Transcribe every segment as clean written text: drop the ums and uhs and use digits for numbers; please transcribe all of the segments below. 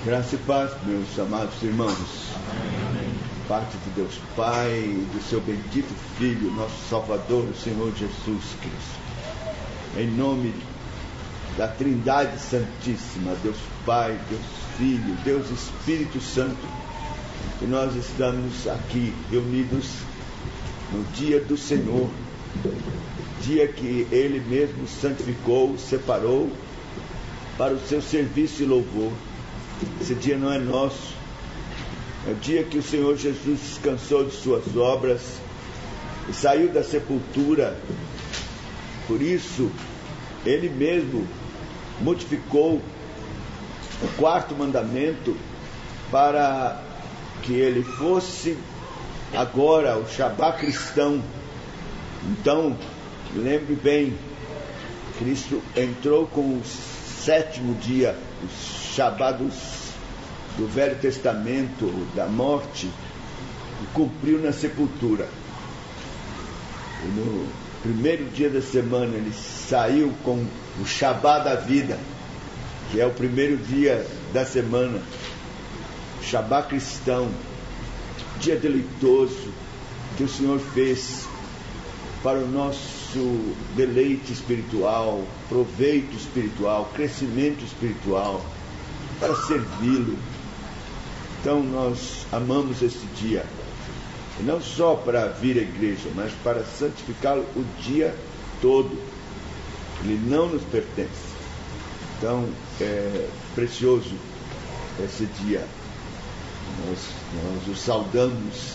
Graça e paz, meus amados irmãos. Amém. Parte de Deus Pai e do seu bendito Filho, nosso Salvador, o Senhor Jesus Cristo. Em nome da Trindade Santíssima, Deus Pai, Deus Filho, Deus Espírito Santo, que nós estamos aqui reunidos no dia do Senhor, dia que Ele mesmo santificou, separou para o seu serviço e louvor. Esse dia não é nosso, é o dia que o Senhor Jesus descansou de suas obras e saiu da sepultura. Por isso, Ele mesmo modificou o quarto mandamento para que ele fosse agora o Shabá cristão. Então, lembre bem, Cristo entrou com o sétimo dia, o Shabá do Velho Testamento, da morte, e cumpriu na sepultura. E no primeiro dia da semana ele saiu com o Shabá da vida, que é o primeiro dia da semana, Shabá cristão, dia deleitoso que o Senhor fez para o nosso deleite espiritual, proveito espiritual, crescimento espiritual, para servi-lo. Então nós amamos este dia, e não só para vir à igreja, mas para santificá-lo o dia todo. Ele não nos pertence. Então é precioso esse dia. Nós o saudamos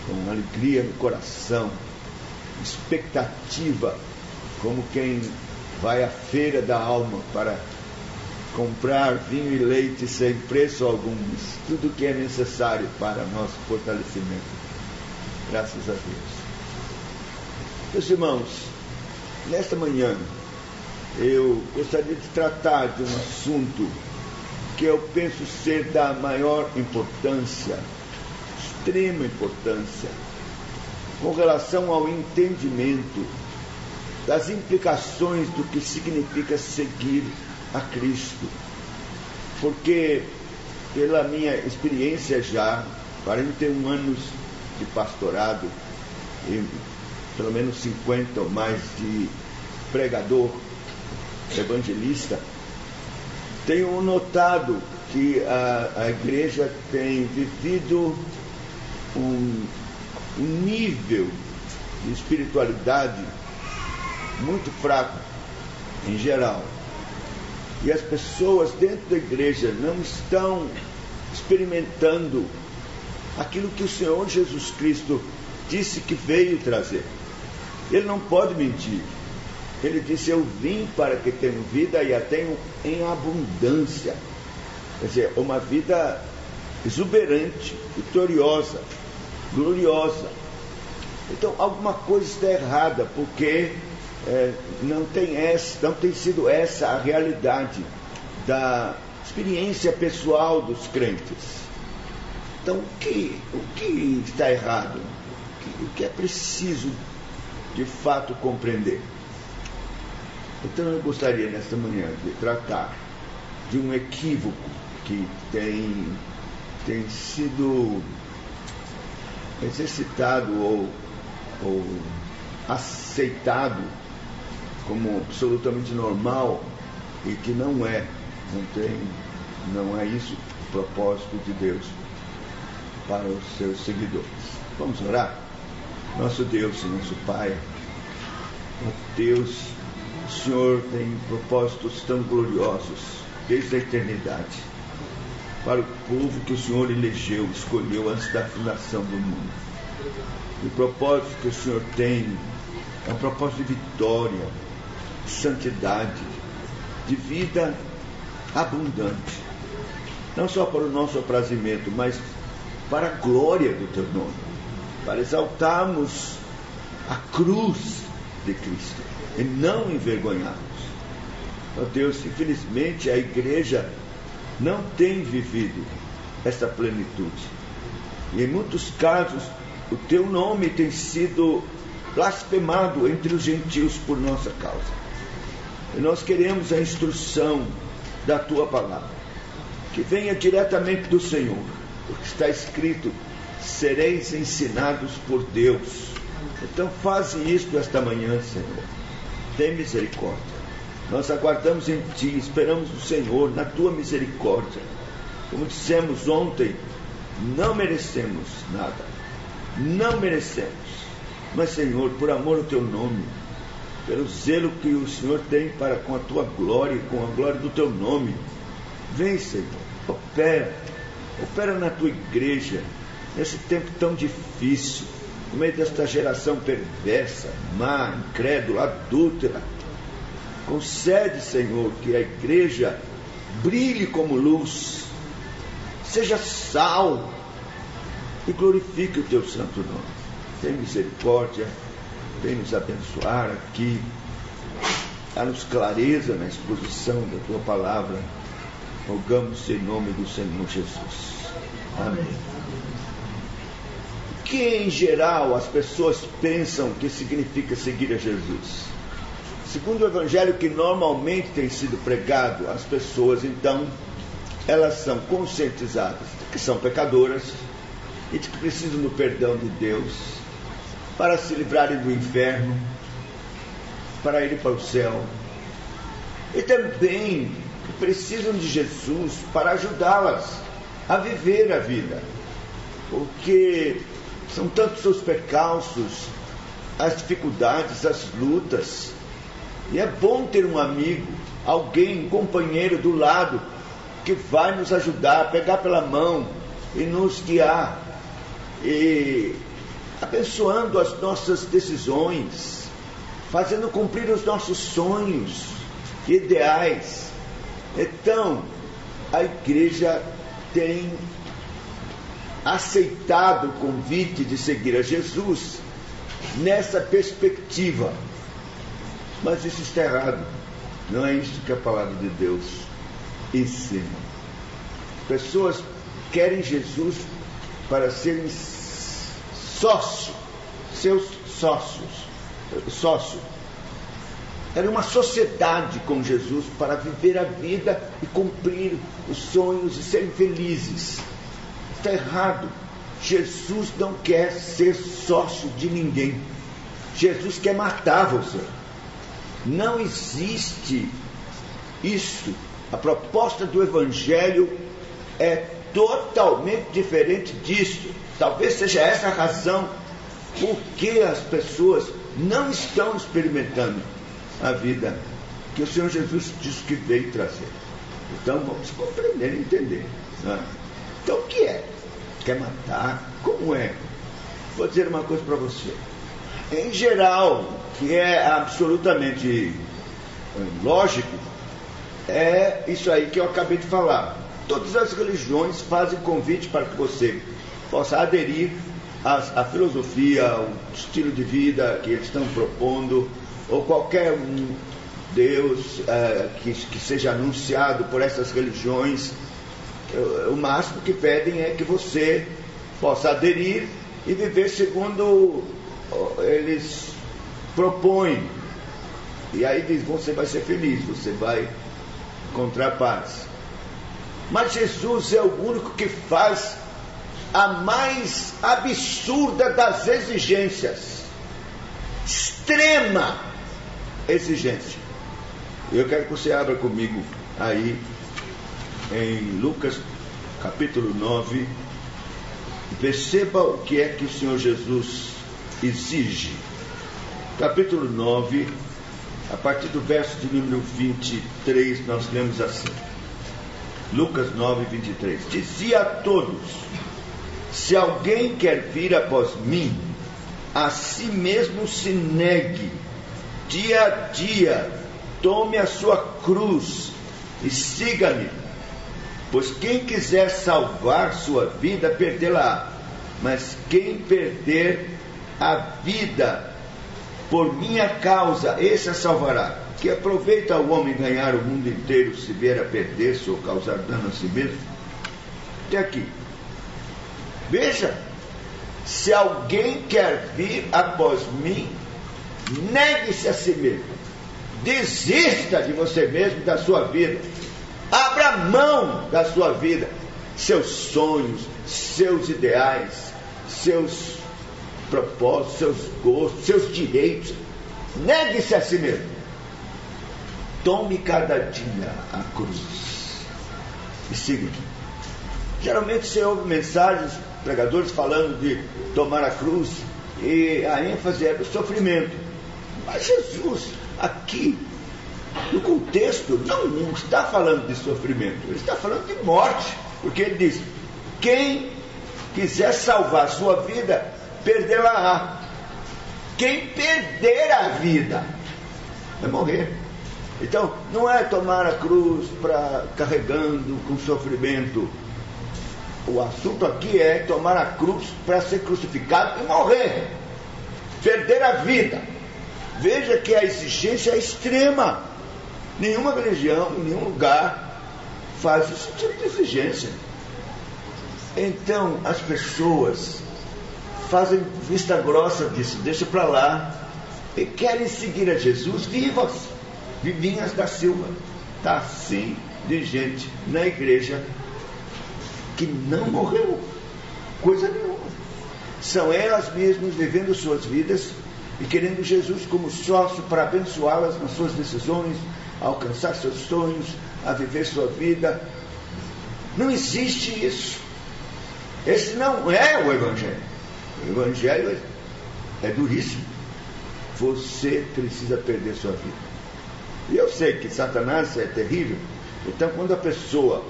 com alegria no coração, expectativa, como quem vai à feira da alma para comprar vinho e leite sem preço algum, tudo que é necessário para nosso fortalecimento. Graças a Deus. Meus irmãos, nesta manhã eu gostaria de tratar de um assunto que eu penso ser da maior importância, extrema importância, com relação ao entendimento das implicações do que significa seguir a Cristo. Porque, pela minha experiência já, 41 anos de pastorado, e pelo menos 50 ou mais de pregador, evangelista, tenho notado que a igreja tem vivido um nível de espiritualidade muito fraco, em geral. E as pessoas dentro da igreja não estão experimentando aquilo que o Senhor Jesus Cristo disse que veio trazer. Ele não pode mentir. Ele disse: eu vim para que tenham vida e a tenham em abundância. Quer dizer, uma vida exuberante, vitoriosa, gloriosa. Então alguma coisa está errada, porque não tem sido essa a realidade da experiência pessoal dos crentes. Então o que está errado? O que é preciso de fato compreender? Então eu gostaria nesta manhã de tratar de um equívoco que tem sido exercitado ou aceitado como absolutamente normal, e que não é isso o propósito de Deus para os seus seguidores. Vamos orar? Nosso Deus e nosso Pai, Deus, o Senhor tem propósitos tão gloriosos desde a eternidade para o povo que o Senhor elegeu, escolheu antes da fundação do mundo. E o propósito que o Senhor tem é um propósito de vitória, de santidade, de vida abundante, não só para o nosso aprazimento, mas para a glória do Teu nome, para exaltarmos a cruz de Cristo e não envergonharmos. Ó Deus, infelizmente a igreja não tem vivido essa plenitude, e em muitos casos o Teu nome tem sido blasfemado entre os gentios por nossa causa. E nós queremos a instrução da Tua palavra. que venha diretamente do Senhor, porque está escrito: sereis ensinados por Deus. Então faze isto esta manhã, Senhor. Tem misericórdia. Nós aguardamos em Ti, esperamos no Senhor, na Tua misericórdia. Como dissemos ontem, não merecemos nada, não merecemos, mas Senhor, por amor ao Teu nome, pelo zelo que o Senhor tem para com a Tua glória e com a glória do Teu nome, vem, Senhor, opera na Tua igreja, nesse tempo tão difícil, no meio desta geração perversa, má, incrédula, adúltera. Concede, Senhor, que a igreja brilhe como luz, seja sal e glorifique o Teu santo nome. Tem misericórdia, vem nos abençoar aqui, dá-nos clareza na exposição da Tua palavra. Rogamos em nome do Senhor Jesus. Amém. O que em geral as pessoas pensam que significa seguir a Jesus? Segundo o evangelho que normalmente tem sido pregado, as pessoas então, elas são conscientizadas de que são pecadoras e de que precisam do perdão de Deus para se livrarem do inferno, para irem para o céu, e também que precisam de Jesus para ajudá-las a viver a vida, porque são tantos os percalços, as dificuldades, as lutas, e é bom ter um amigo, alguém, um companheiro do lado, que vai nos ajudar, pegar pela mão e nos guiar, e abençoando as nossas decisões, fazendo cumprir os nossos sonhos, ideais. Então, a igreja tem aceitado o convite de seguir a Jesus nessa perspectiva. Mas isso está errado. Não é isso que a palavra de Deus ensina. Pessoas querem Jesus para serem seus sócios. Era uma sociedade com Jesus para viver a vida e cumprir os sonhos e serem felizes. Está errado. Jesus não quer ser sócio de ninguém. Jesus quer matar você. Não existe isso. A proposta do Evangelho é totalmente diferente disso. Talvez seja essa a razão por que as pessoas não estão experimentando a vida que o Senhor Jesus disse que veio trazer. Então vamos compreender e entender, né? Então o que é? Quer matar? Como é? Vou dizer uma coisa para você. Em geral, que é absolutamente lógico, é isso aí que eu acabei de falar. Todas as religiões fazem convite para que você possa aderir à filosofia, ao estilo de vida que eles estão propondo, ou qualquer Deus que seja anunciado por essas religiões. O máximo que pedem é que você possa aderir e viver segundo eles propõem. E aí diz, você vai ser feliz, você vai encontrar paz. Mas Jesus é o único que faz a mais absurda das exigências. Extrema exigência. Eu quero que você abra comigo aí em Lucas capítulo 9 e perceba o que é que o Senhor Jesus exige. Capítulo 9, a partir do verso de número 23, nós lemos assim. Lucas 9, 23. Dizia a todos: se alguém quer vir após mim, a si mesmo se negue, dia a dia, tome a sua cruz e siga-me. Pois quem quiser salvar sua vida, perdê-la. Mas quem perder a vida por minha causa, esse a salvará. Que aproveita o homem ganhar o mundo inteiro, se vier a perder-se ou causar dano a si mesmo? Até aqui. Veja, se alguém quer vir após mim, negue-se a si mesmo. Desista de você mesmo, da sua vida. Abra mão da sua vida, seus sonhos, seus ideais, seus propósitos, seus gostos, seus direitos. Negue-se a si mesmo. Tome cada dia a cruz e siga. Geralmente você ouve mensagens, pregadores falando de tomar a cruz, e a ênfase é do sofrimento. Mas Jesus, aqui, no contexto, não está falando de sofrimento, ele está falando de morte, porque ele diz: quem quiser salvar a sua vida, perdê-la-á. Quem perder a vida vai morrer. Então, não é tomar a cruz carregando com sofrimento. O assunto aqui é tomar a cruz para ser crucificado e morrer, perder a vida. Veja que a exigência é extrema. Nenhuma religião, em nenhum lugar faz esse tipo de exigência. Então as pessoas fazem vista grossa disso, deixa para lá, e querem seguir a Jesus vivas, vivinhas da Silva. Está assim de gente na igreja que não morreu coisa nenhuma. São elas mesmas vivendo suas vidas e querendo Jesus como sócio para abençoá-las nas suas decisões, a alcançar seus sonhos, a viver sua vida. Não existe isso. Esse não é o Evangelho. O Evangelho é duríssimo. Você precisa perder sua vida. E eu sei que Satanás é terrível. Então, quando a pessoa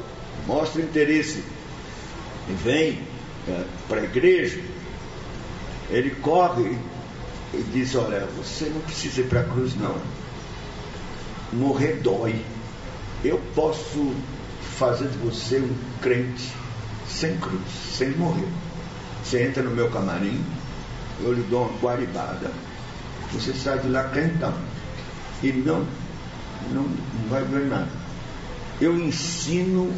mostra interesse e vem para a igreja, ele corre e diz: olha, você não precisa ir para a cruz, não. Morrer dói. Eu posso fazer de você um crente sem cruz, sem morrer. Você entra no meu camarim, eu lhe dou uma guaribada, você sai de lá crentão e não vai ver nada. Eu ensino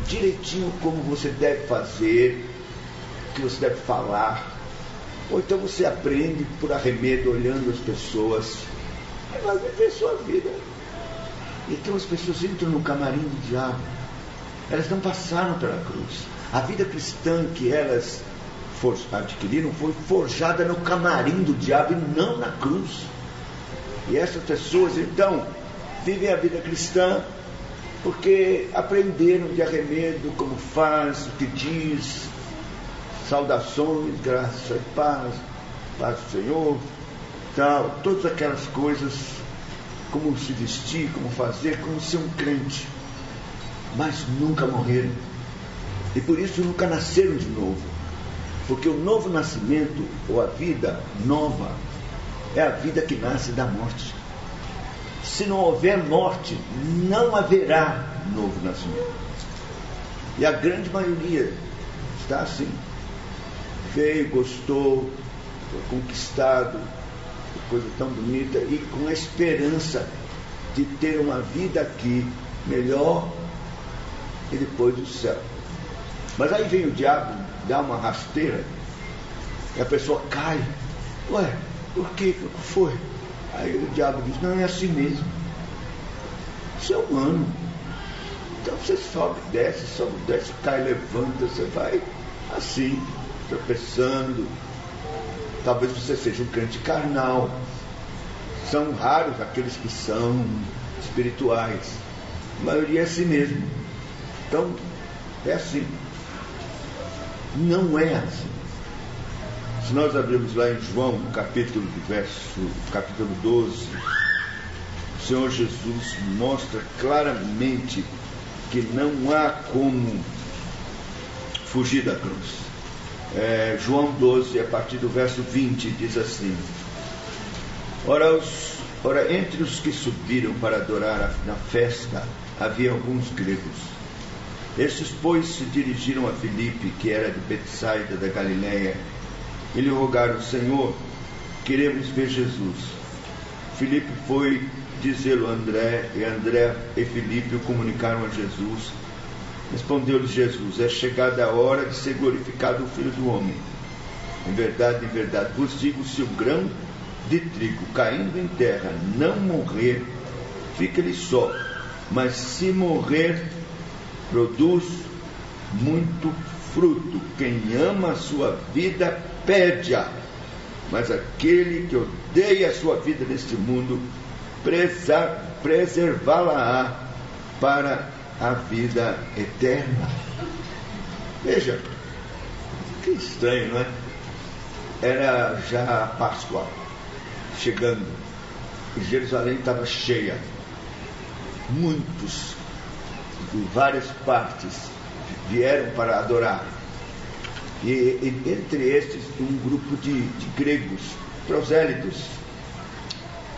direitinho como você deve fazer, o que você deve falar. Ou então você aprende por arremedo, olhando as pessoas, e vai viver sua vida. Então as pessoas entram no camarim do diabo. Elas não passaram pela cruz. A vida cristã que elas adquiriram foi forjada no camarim do diabo e não na cruz. E essas pessoas então vivem a vida cristã porque aprenderam de arremedo como faz, o que diz, saudações, graça e paz, paz do Senhor, tal, todas aquelas coisas, como se vestir, como fazer, como ser um crente, mas nunca morreram, e por isso nunca nasceram de novo, porque o novo nascimento, ou a vida nova, é a vida que nasce da morte. Se não houver morte, não haverá novo nascimento. E a grande maioria está assim. Veio, gostou, foi conquistado, coisa tão bonita, e com a esperança de ter uma vida aqui melhor e depois do céu. Mas aí vem o diabo, dá uma rasteira, e a pessoa cai. Ué, por quê? O que foi? Aí o diabo diz: não, é assim mesmo. Isso é humano. Então você sobe, desce, cai, levanta, você vai assim, tropeçando. Talvez você seja um crente carnal. São raros aqueles que são espirituais. A maioria é assim mesmo. Então, é assim. Não é assim. Se nós abrirmos lá em João, capítulo 12, o Senhor Jesus mostra claramente que não há como fugir da cruz. João 12, a partir do verso 20, diz assim: Ora, entre os que subiram para adorar na festa, havia alguns gregos. Estes, pois, se dirigiram a Filipe, que era de Betsaida da Galileia, e lhe rogaram: Senhor, queremos ver Jesus. Filipe foi dizê-lo a André, e André e Filipe o comunicaram a Jesus. Respondeu-lhe Jesus: é chegada a hora de ser glorificado o Filho do Homem. Em verdade, vos digo, se o grão de trigo caindo em terra não morrer, fica-lhe só, mas se morrer, produz muito fruto. Quem ama a sua vida, perde-a, mas aquele que odeia a sua vida neste mundo, preservá-la-á para a vida eterna. Veja, que estranho, não é? Era já a Páscoa chegando, e Jerusalém estava cheia. Muitos de várias partes vieram para adorar, e entre estes um grupo de gregos prosélitos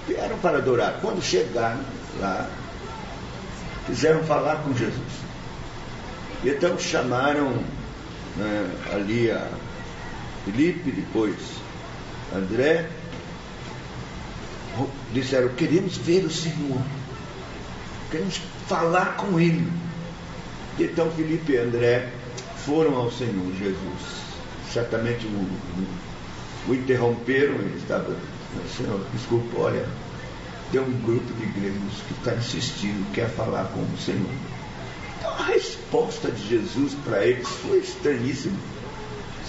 vieram para adorar. Quando chegaram lá, quiseram falar com Jesus, e então chamaram ali a Filipe, depois André. Disseram: queremos ver o Senhor, queremos falar com Ele. Então Filipe e André foram ao Senhor Jesus. Certamente o interromperam. Ele estava: Senhor, desculpa, olha, tem um grupo de gregos que está insistindo, quer falar com o Senhor. Então a resposta de Jesus para eles foi estranhíssima.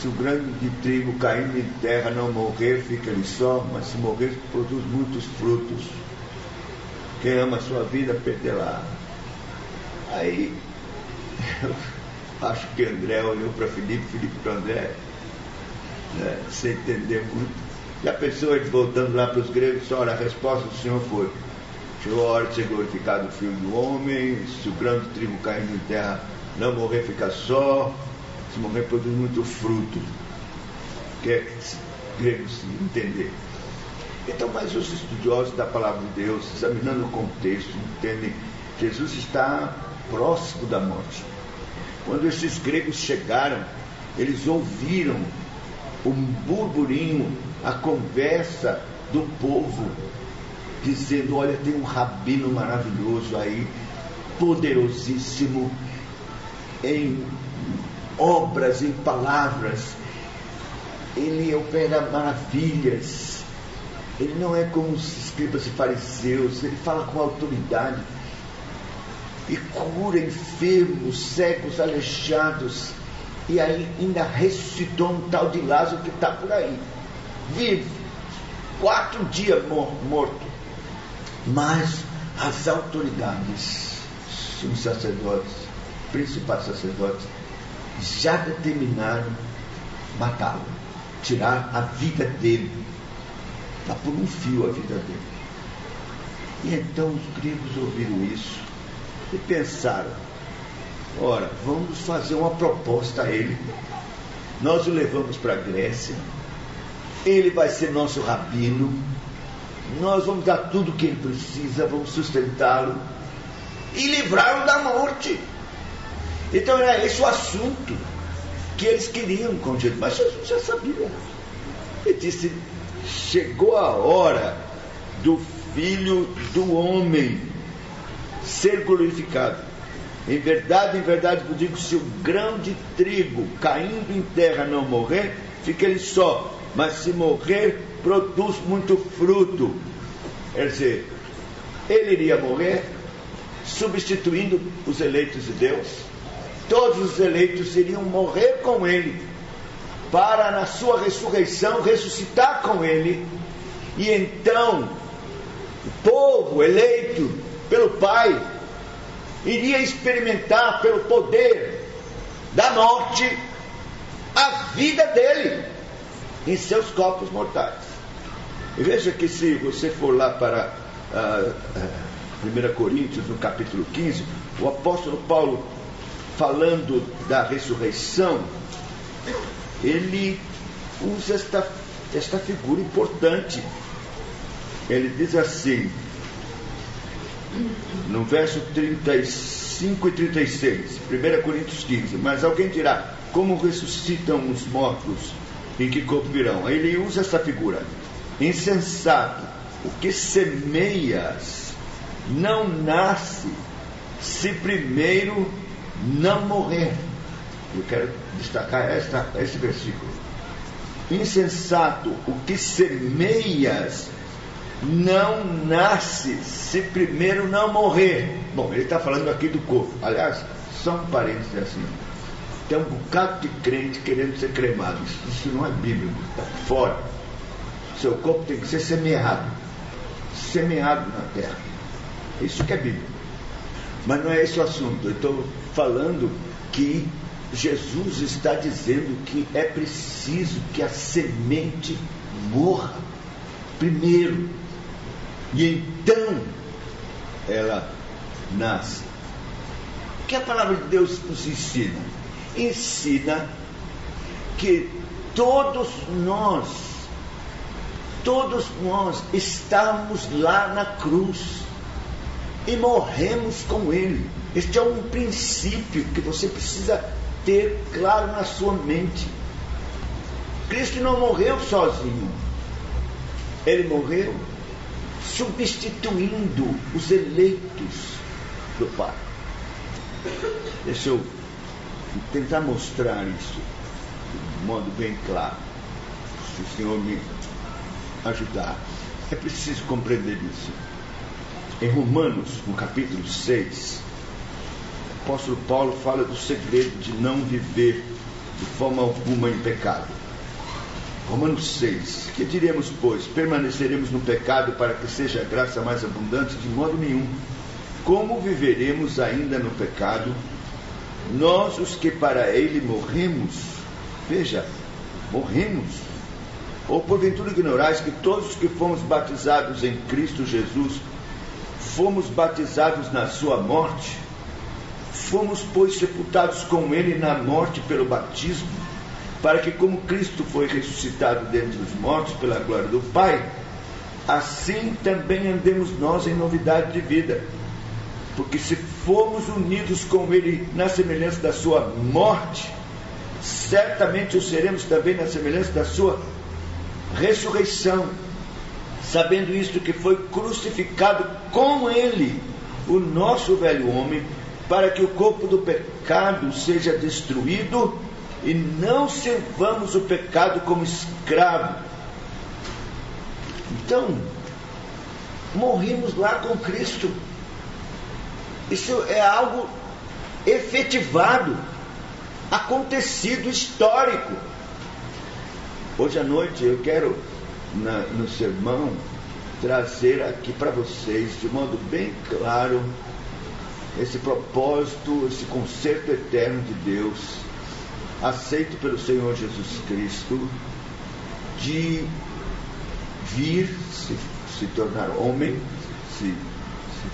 Se o grão de trigo caindo em terra não morrer, fica ele só, mas se morrer, produz muitos frutos. Quem ama a sua vida, perdê-la. Aí, eu acho que André olhou para Filipe, Filipe para André, sem entender muito. E a pessoa, voltando lá para os gregos, olha, a resposta do Senhor foi: chegou a hora de ser glorificado o Filho do Homem. Se o grão de trigo caindo em terra não morrer, fica só, se morrer, produz muito fruto. Que é grego se entender. Então, mas os estudiosos da palavra de Deus, examinando o contexto, entendem que Jesus está próximo da morte. Quando esses gregos chegaram, eles ouviram um burburinho, a conversa do povo, dizendo: olha, tem um rabino maravilhoso aí, poderosíssimo em obras, em palavras, ele opera maravilhas, ele não é como os escribas e fariseus, ele fala com autoridade e cura enfermos, cegos, aleijados, e aí ainda ressuscitou um tal de Lázaro que está por aí, vivo, 4 dias morto. Mas as autoridades, os sacerdotes, principais sacerdotes, já determinaram matá-lo, tirar a vida dele, está por um fio a vida dele. E então os gregos ouviram isso e pensaram: ora, vamos fazer uma proposta a ele. Nós o levamos para a Grécia, ele vai ser nosso rabino, nós vamos dar tudo o que ele precisa, vamos sustentá-lo e livrá-lo da morte. Então era esse o assunto que eles queriam com Jesus, mas Jesus já sabia. Ele disse: chegou a hora do Filho do Homem ser glorificado. Em verdade vos digo, se o grão de trigo caindo em terra não morrer, fica ele só, mas se morrer, produz muito fruto. Quer dizer, ele iria morrer, substituindo os eleitos de Deus. Todos os eleitos iriam morrer com ele, para na sua ressurreição ressuscitar com ele. E então o povo eleito pelo Pai iria experimentar pelo poder da morte a vida dele em seus corpos mortais. E veja que se você for lá para 1 Coríntios, no capítulo 15, o apóstolo Paulo, falando da ressurreição, ele usa esta figura importante. Ele diz assim, no verso 35 e 36, 1 Coríntios 15: mas alguém dirá, como ressuscitam os mortos, em que corpo virão? Aí ele usa essa figura: insensato, o que semeias não nasce, se primeiro não morrer. Eu quero destacar esse versículo. Insensato, o que semeias não nasce se primeiro não morrer. Bom, ele está falando aqui do corpo. Aliás, só um parênteses assim. Tem um bocado de crente querendo ser cremado. Isso não é bíblico, está fora. Seu corpo tem que ser semeado na terra. Isso que é bíblico. Mas não é esse o assunto. Eu estou falando que Jesus está dizendo que é preciso que a semente morra primeiro, e então ela nasce. O que a palavra de Deus nos ensina? Ensina que todos nós estamos lá na cruz e morremos com Ele. Este é um princípio que você precisa ter claro na sua mente. Cristo não morreu sozinho. Ele morreu substituindo os eleitos do Pai. Deixa eu tentar mostrar isso de modo bem claro, se o Senhor me ajudar. É preciso compreender isso. Em Romanos, no capítulo 6, o apóstolo Paulo fala do segredo de não viver de forma alguma em pecado. Romanos 6. Que diremos, pois? Permaneceremos no pecado para que seja a graça mais abundante? De modo nenhum. Como viveremos ainda no pecado, nós os que para ele morremos? Veja, morremos. Ou porventura ignorais que todos os que fomos batizados em Cristo Jesus, fomos batizados na sua morte? Fomos, pois, sepultados com ele na morte pelo batismo, para que, como Cristo foi ressuscitado dentre os mortos pela glória do Pai, assim também andemos nós em novidade de vida. Porque se formos unidos com Ele na semelhança da sua morte, certamente o seremos também na semelhança da sua ressurreição, sabendo isto, que foi crucificado com Ele o nosso velho homem, para que o corpo do pecado seja destruído e não servamos o pecado como escravo. Então, morrimos lá com Cristo. Isso é algo efetivado, acontecido, histórico. Hoje à noite eu quero, no sermão, trazer aqui para vocês, de modo bem claro, esse propósito, esse concerto eterno de Deus, aceito pelo Senhor Jesus Cristo, de vir, se tornar homem, se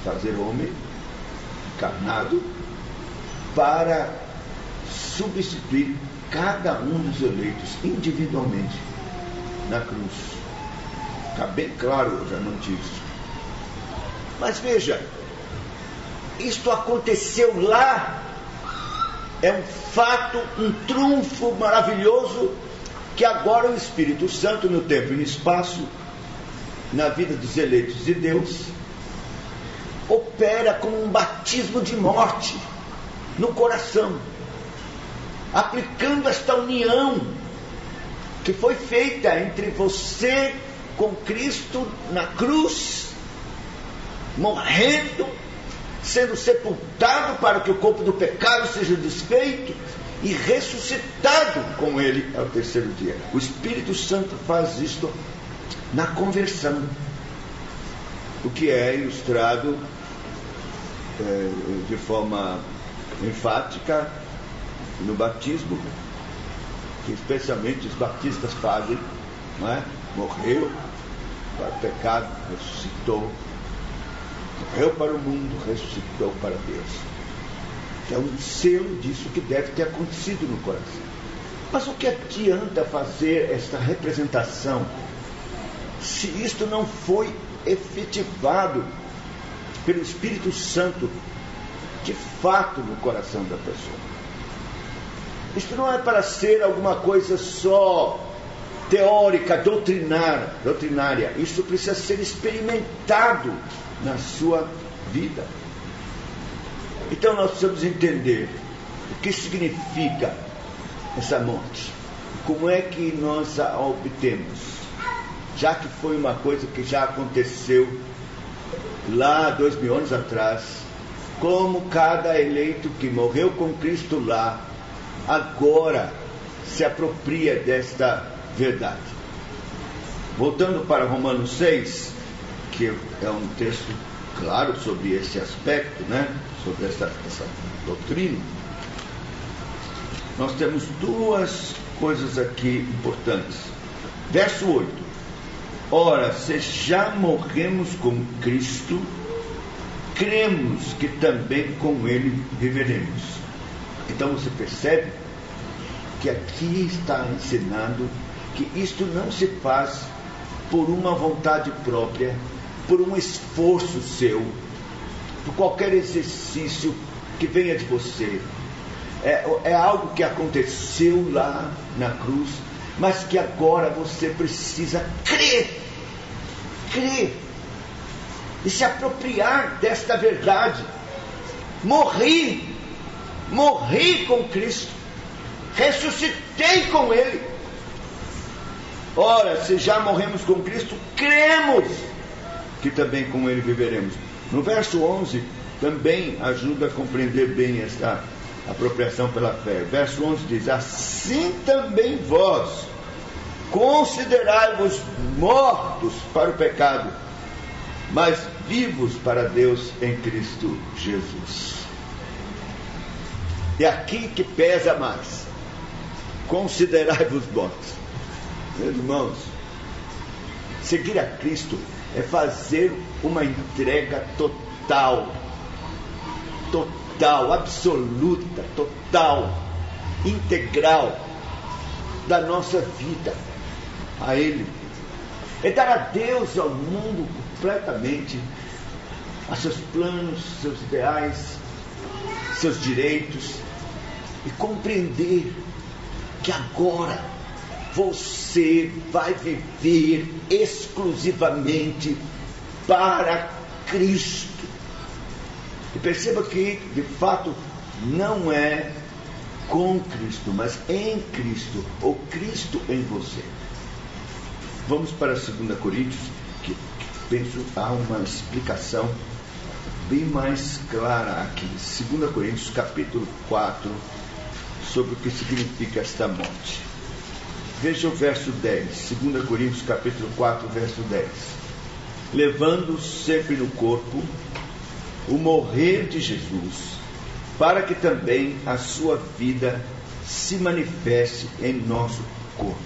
fazer homem, encarnado, para substituir cada um dos eleitos individualmente na cruz. Está bem claro hoje à noite isso. Mas veja, isto aconteceu lá. É um fato, um triunfo maravilhoso, que agora o Espírito Santo, no tempo e no espaço, na vida dos eleitos de Deus, opera como um batismo de morte no coração, aplicando esta união que foi feita entre você com Cristo na cruz, morrendo, sendo sepultado para que o corpo do pecado seja desfeito e ressuscitado com Ele ao terceiro dia. O Espírito Santo faz isto na conversão, o que é ilustrado de forma enfática no batismo, que especialmente os batistas fazem, não é? Morreu para o pecado, ressuscitou, morreu para o mundo, ressuscitou para Deus. É um selo disso que deve ter acontecido no coração. Mas o que adianta fazer esta representação se isto não foi efetivado pelo Espírito Santo de fato no coração da pessoa? Isto não é para ser alguma coisa só teórica, doutrinária. Isso precisa ser experimentado na sua vida. Então nós precisamos entender o que significa essa morte. Como é que nós a obtemos? já que foi uma coisa que já aconteceu lá 2000 anos atrás, como cada eleito que morreu com Cristo lá, agora se apropria desta verdade. Voltando para Romanos 6, que é um texto claro sobre esse aspecto, sobre essa doutrina, nós temos duas coisas aqui importantes. Verso 8: ora, se já morremos com Cristo, cremos que também com Ele viveremos. Então você percebe que aqui está ensinando que isto não se faz por uma vontade própria, por um esforço seu, por qualquer exercício que venha de você. É algo que aconteceu lá na cruz, mas que agora você precisa crer e se apropriar desta verdade. Morri com Cristo, ressuscitei com Ele. Ora, se já morremos com Cristo, cremos que também com Ele viveremos. No verso 11 também ajuda a compreender bem esta apropriação pela fé. Verso 11 diz: assim também vós considerai-vos mortos para o pecado, mas vivos para Deus em Cristo Jesus. É aqui que pesa mais. Considerai-vos mortos. Meus irmãos, seguir a Cristo é fazer uma entrega total, absoluta, total, integral da nossa vida a Ele. É dar a Deus, ao mundo, completamente, a seus planos, seus ideais, seus direitos, e compreender que agora você vai viver exclusivamente para Cristo. E perceba que, de fato, não é com Cristo, mas em Cristo, ou Cristo em você. Vamos para 2 Coríntios, que penso há uma explicação bem mais clara aqui. 2 Coríntios, capítulo 4, sobre o que significa esta morte. Veja o verso 10, 2 Coríntios, capítulo 4, verso 10. Levando sempre no corpo o morrer de Jesus, para que também a sua vida se manifeste em nosso corpo.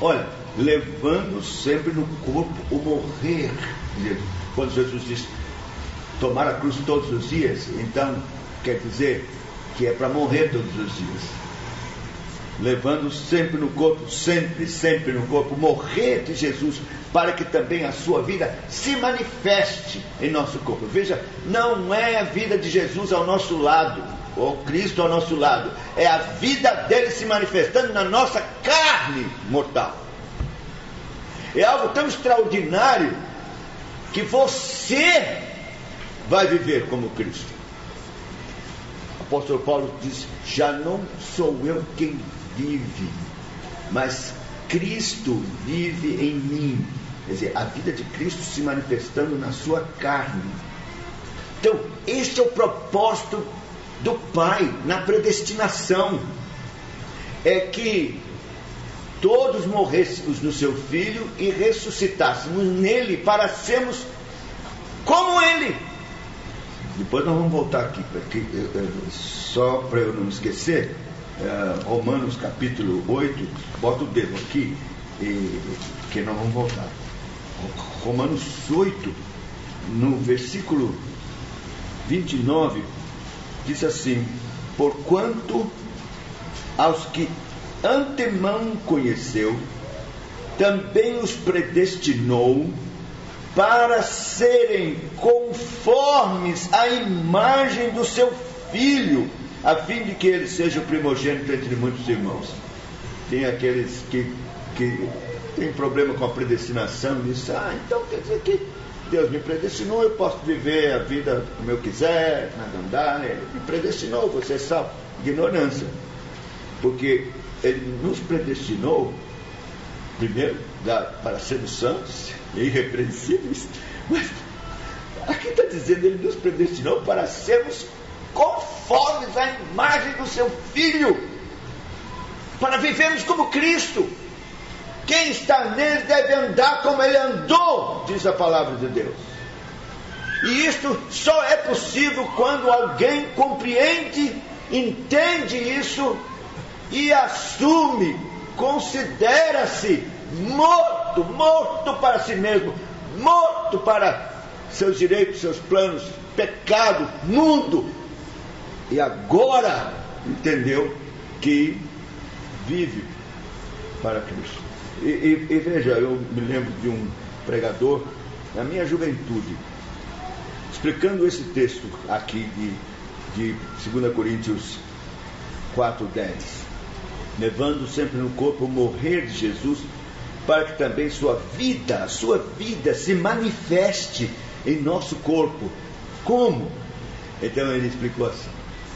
Olha, levando sempre no corpo o morrer de Jesus. Quando Jesus diz tomar a cruz todos os dias, então quer dizer que é para morrer todos os dias. Levando sempre no corpo, sempre no corpo, morrer de Jesus, para que também a sua vida se manifeste em nosso corpo. Veja, não é a vida de Jesus ao nosso lado, ou Cristo ao nosso lado, é a vida dele se manifestando na nossa carne mortal. É algo tão extraordinário que você vai viver como Cristo. O apóstolo Paulo diz: já não sou eu quem vive, mas Cristo vive em mim. Quer dizer, a vida de Cristo se manifestando na sua carne. Então, este é o propósito do Pai na predestinação. É que todos morrêssemos no seu Filho e ressuscitássemos nele para sermos como Ele. Depois nós vamos voltar aqui, porque, só para eu não esquecer, Romanos capítulo 8, bota o dedo aqui, que nós vamos voltar. Romanos 8, no versículo 29, diz assim: porquanto aos que antemão conheceu, também os predestinou para serem conformes à imagem do seu Filho, a fim de que ele seja o primogênito entre muitos irmãos. Tem aqueles que tem problema com a predestinação e dizem: então quer dizer que Deus me predestinou, eu posso viver a vida como eu quiser, nada andar. Ele me predestinou, você sabe, ignorância, porque Ele nos predestinou primeiro, para sermos santos e irrepreensíveis, mas aqui está dizendo, ele nos predestinou para sermos conformes à imagem do seu Filho, para vivermos como Cristo. Quem está nele deve andar como ele andou, diz a palavra de Deus. E isto só é possível quando alguém compreende, entende isso e assume, considera-se morto para si mesmo, morto para seus direitos, seus planos, pecado, mundo. E agora entendeu que vive para Cristo. E veja, eu me lembro de um pregador na minha juventude, explicando esse texto aqui de 2 Coríntios 4:10, levando sempre no corpo o morrer de Jesus, para que também sua vida se manifeste em nosso corpo. Como? Então ele explicou assim: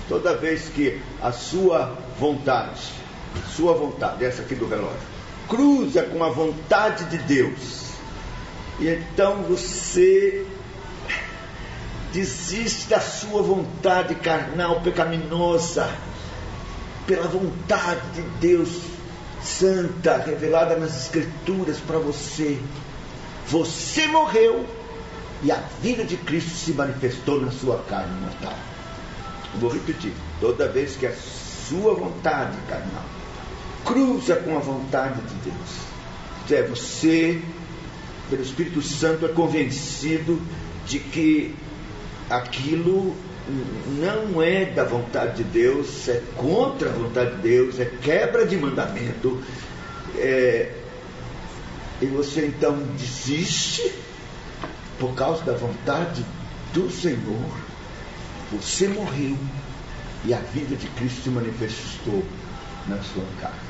toda vez que a sua vontade, essa aqui do relógio, cruza com a vontade de Deus, e então você desiste da sua vontade carnal, pecaminosa, pela vontade de Deus santa, revelada nas Escrituras para você. Você morreu e a vida de Cristo se manifestou na sua carne mortal. Eu vou repetir: toda vez que a sua vontade carnal cruza com a vontade de Deus, você, pelo Espírito Santo, é convencido de que aquilo não é da vontade de Deus, é contra a vontade de Deus, é quebra de mandamento, e você então desiste por causa da vontade do Senhor. Você morreu e a vida de Cristo se manifestou na sua carne.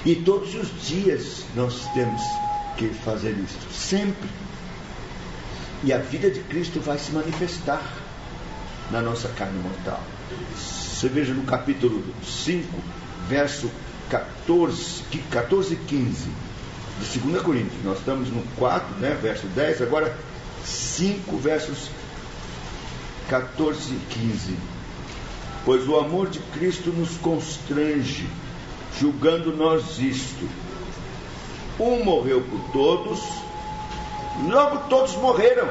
E todos os dias nós temos que fazer isso, sempre. E a vida de Cristo vai se manifestar na nossa carne mortal. Você veja no capítulo 5, verso 14 e 15 de 2 Coríntios. Nós estamos no 4, verso 10, agora 5, versos 14 e 15. Pois o amor de Cristo nos constrange, julgando nós isto: um morreu por todos, logo todos morreram,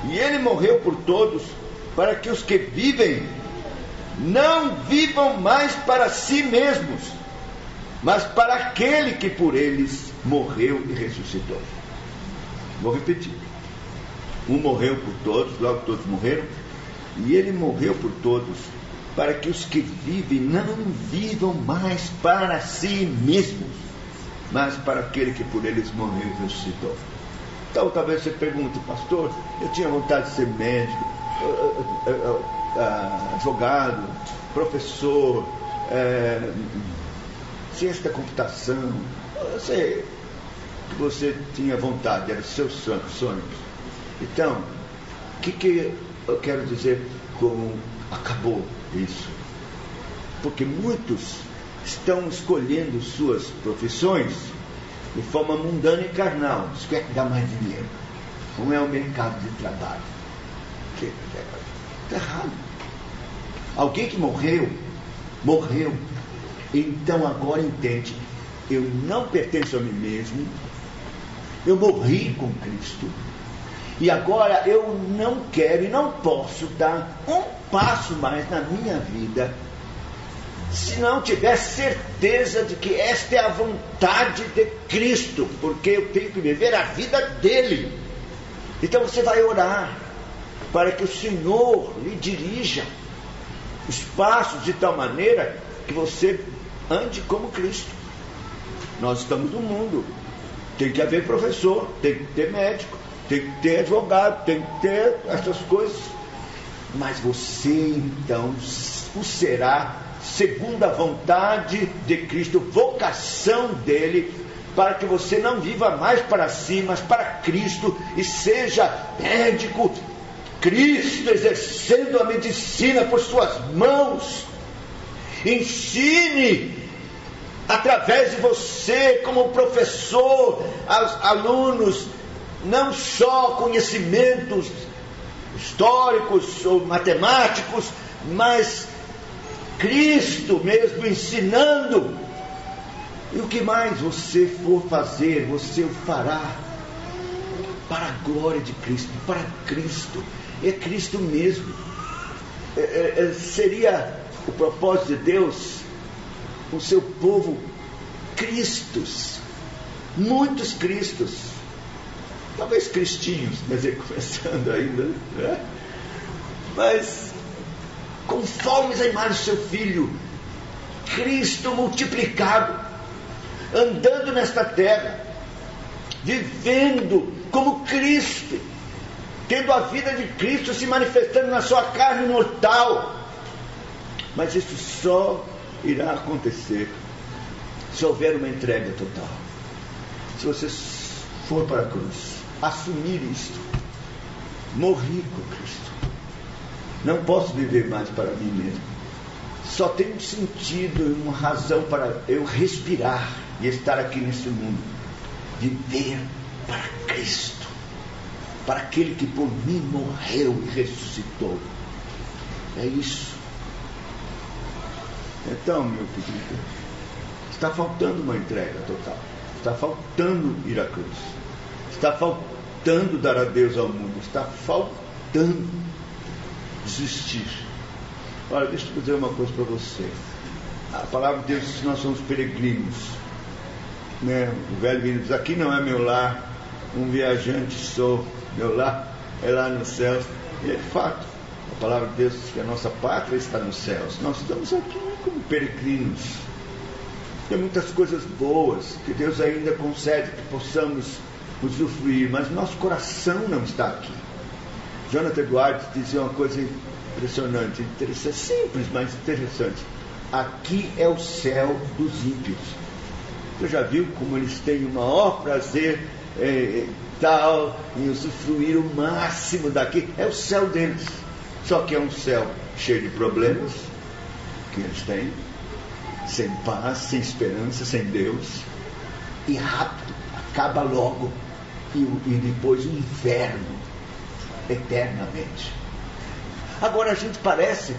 e ele morreu por todos, para que os que vivem não vivam mais para si mesmos, mas para aquele que por eles morreu e ressuscitou. Vou repetir: um morreu por todos, logo todos morreram, e ele morreu por todos, para que os que vivem não vivam mais para si mesmos, mas para aquele que por eles morreu e ressuscitou. Então talvez você pergunte: pastor, eu tinha vontade de ser médico, advogado, professor, ciência da computação. Eu sei que você tinha vontade, eram seus sonhos. Então, o que eu quero dizer com acabou isso? Porque muitos estão escolhendo suas profissões de forma mundana e carnal. Isso quer dar mais dinheiro. Não é o mercado de trabalho. Está errado. Alguém que morreu. Então agora entende: eu não pertenço a mim mesmo, eu morri com Cristo, e agora eu não quero e não posso dar um passo mais na minha vida se não tiver certeza de que esta é a vontade de Cristo, porque eu tenho que viver a vida dele. Então você vai orar para que o Senhor lhe dirija os passos de tal maneira que você ande como Cristo. Nós estamos no mundo, tem que haver professor, tem que ter médico, tem que ter advogado, tem que ter essas coisas, mas você então o será segundo a vontade de Cristo, vocação dele, para que você não viva mais para si, mas para Cristo, e seja médico, Cristo exercendo a medicina por suas mãos. Ensine através de você, como professor, aos alunos, não só conhecimentos históricos ou matemáticos, mas Cristo mesmo ensinando. E o que mais você for fazer, você o fará para a glória de Cristo, para Cristo. É Cristo mesmo. Seria o propósito de Deus, o seu povo, Cristos, muitos Cristos, talvez cristinhos, mas começando ainda, né? Mas conforme a imagem do seu Filho, Cristo multiplicado, andando nesta terra, vivendo como Cristo, tendo a vida de Cristo se manifestando na sua carne mortal. Mas isso só irá acontecer se houver uma entrega total. Se você for para a cruz, assumir isto: morri com Cristo, não posso viver mais para mim mesmo, só tem um sentido e uma razão para eu respirar e estar aqui nesse mundo: viver para Cristo, para aquele que por mim morreu e ressuscitou. É isso. Então, meu querido, está faltando uma entrega total, está faltando ir à cruz, está faltando dar adeus ao mundo, está faltando desistir. Olha, deixa eu dizer uma coisa para você. A palavra de Deus diz que nós somos peregrinos, né? O velho hino diz: aqui não é meu lar, um viajante sou, meu lar é lá nos céus. E é fato, a palavra de Deus diz que a nossa pátria está nos céus. Nós estamos aqui como peregrinos. Tem muitas coisas boas que Deus ainda concede que possamos usufruir, mas nosso coração não está aqui. Jonathan Edwards dizia uma coisa impressionante, interessante, simples, mas interessante: aqui é o céu dos ímpios. Você já viu como eles têm o maior prazer em usufruir o máximo daqui? É o céu deles. Só que é um céu cheio de problemas que eles têm, sem paz, sem esperança, sem Deus, e rápido, acaba logo, e depois o inferno eternamente. Agora a gente parece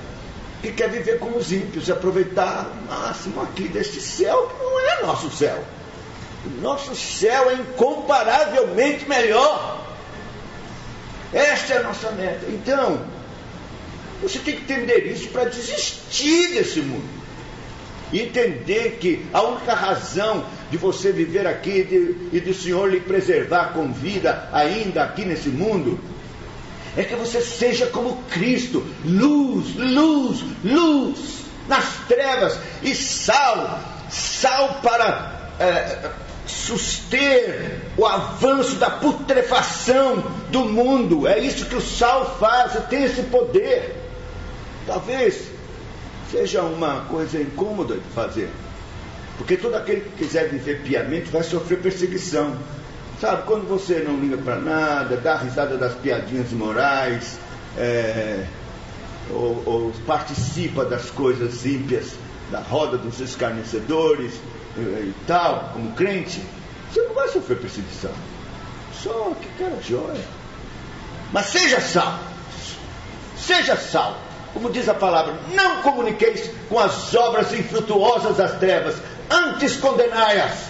que quer viver como os ímpios, aproveitar o máximo aqui deste céu, que não é nosso céu. O nosso céu é incomparavelmente melhor. Esta é a nossa meta. Então, você tem que entender isso para desistir desse mundo. E entender que a única razão de você viver aqui e do Senhor lhe preservar com vida ainda aqui nesse mundo é que você seja como Cristo, luz, luz, luz nas trevas, e sal para suster o avanço da putrefação do mundo. É isso que o sal faz, tem esse poder. Talvez seja uma coisa incômoda de fazer, porque todo aquele que quiser viver piamente vai sofrer perseguição. Sabe, quando você não liga para nada, dá risada das piadinhas imorais, ou participa das coisas ímpias, da roda dos escarnecedores e tal, como crente, você não vai sofrer perseguição. Só que cara joia. Mas seja sal. Seja sal. Como diz a palavra: não comuniqueis com as obras infrutuosas das trevas, antes condenai-as.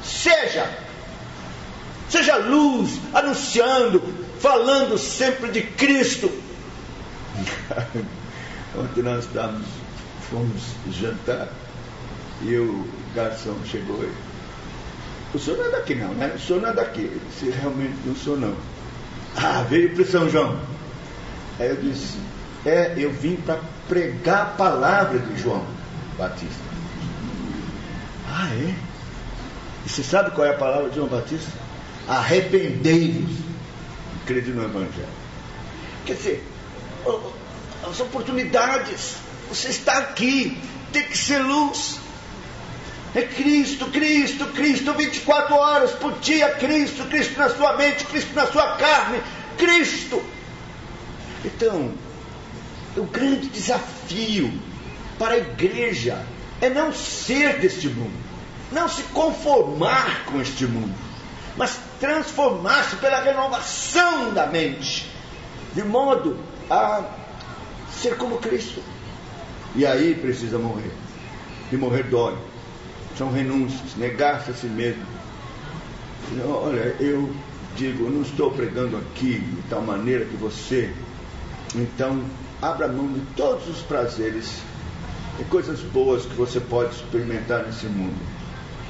Seja luz, anunciando, falando sempre de Cristo. Ontem nós fomos jantar e o garçom chegou e: o senhor não é daqui não, né? O senhor não é daqui. Se realmente não sou não. Ah, veio para São João. Aí eu disse: eu vim para pregar a palavra de João Batista. Ah, é? E você sabe qual é a palavra de João Batista? Arrependei-vos e crede no Evangelho. Quer dizer, as oportunidades, você está aqui, tem que ser luz. É Cristo, Cristo, Cristo, 24 horas por dia, Cristo, Cristo na sua mente, Cristo na sua carne, Cristo. Então, o grande desafio para a igreja é não ser deste mundo, não se conformar com este mundo, mas transformar-se pela renovação da mente, de modo a ser como Cristo. E aí precisa morrer, e morrer dói, são renúncias, negar-se a si mesmo. Olha, eu digo, eu não estou pregando aqui de tal maneira que você, então, abra mão de todos os prazeres e coisas boas que você pode experimentar nesse mundo.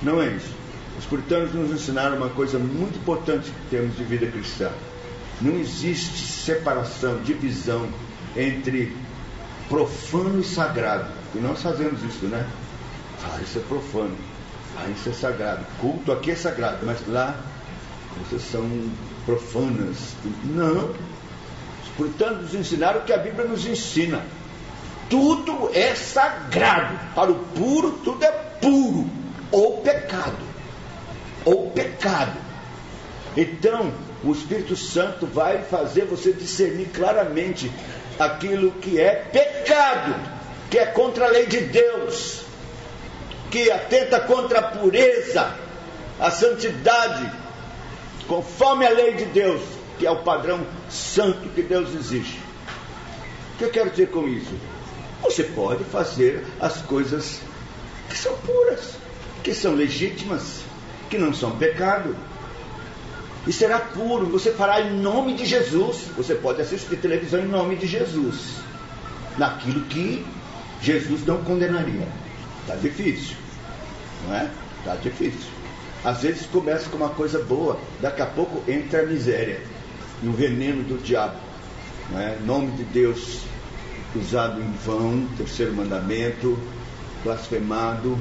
Não é isso. Os puritanos nos ensinaram uma coisa muito importante que temos de vida cristã. Não existe separação, divisão entre profano e sagrado. E nós fazemos isso, né? Isso é profano, isso é sagrado. Culto aqui é sagrado, mas lá vocês são profanas. Não. Os puritanos nos ensinaram o que a Bíblia nos ensina. Tudo é sagrado. Para o puro, tudo é puro. Ou pecado. Ou pecado. Então, o Espírito Santo vai fazer você discernir claramente aquilo que é pecado, que é contra a lei de Deus, que atenta contra a pureza, a santidade, conforme a lei de Deus, que é o padrão santo que Deus exige. O que eu quero dizer com isso? Você pode fazer as coisas que são puras, que são legítimas, que não são pecado, e será puro. Você fará em nome de Jesus. Você pode assistir televisão em nome de Jesus, naquilo que Jesus não condenaria. Está difícil, não é? Está difícil. Às vezes começa com uma coisa boa, daqui a pouco entra a miséria e o veneno do diabo, não é? Nome de Deus usado em vão, terceiro mandamento blasfemado,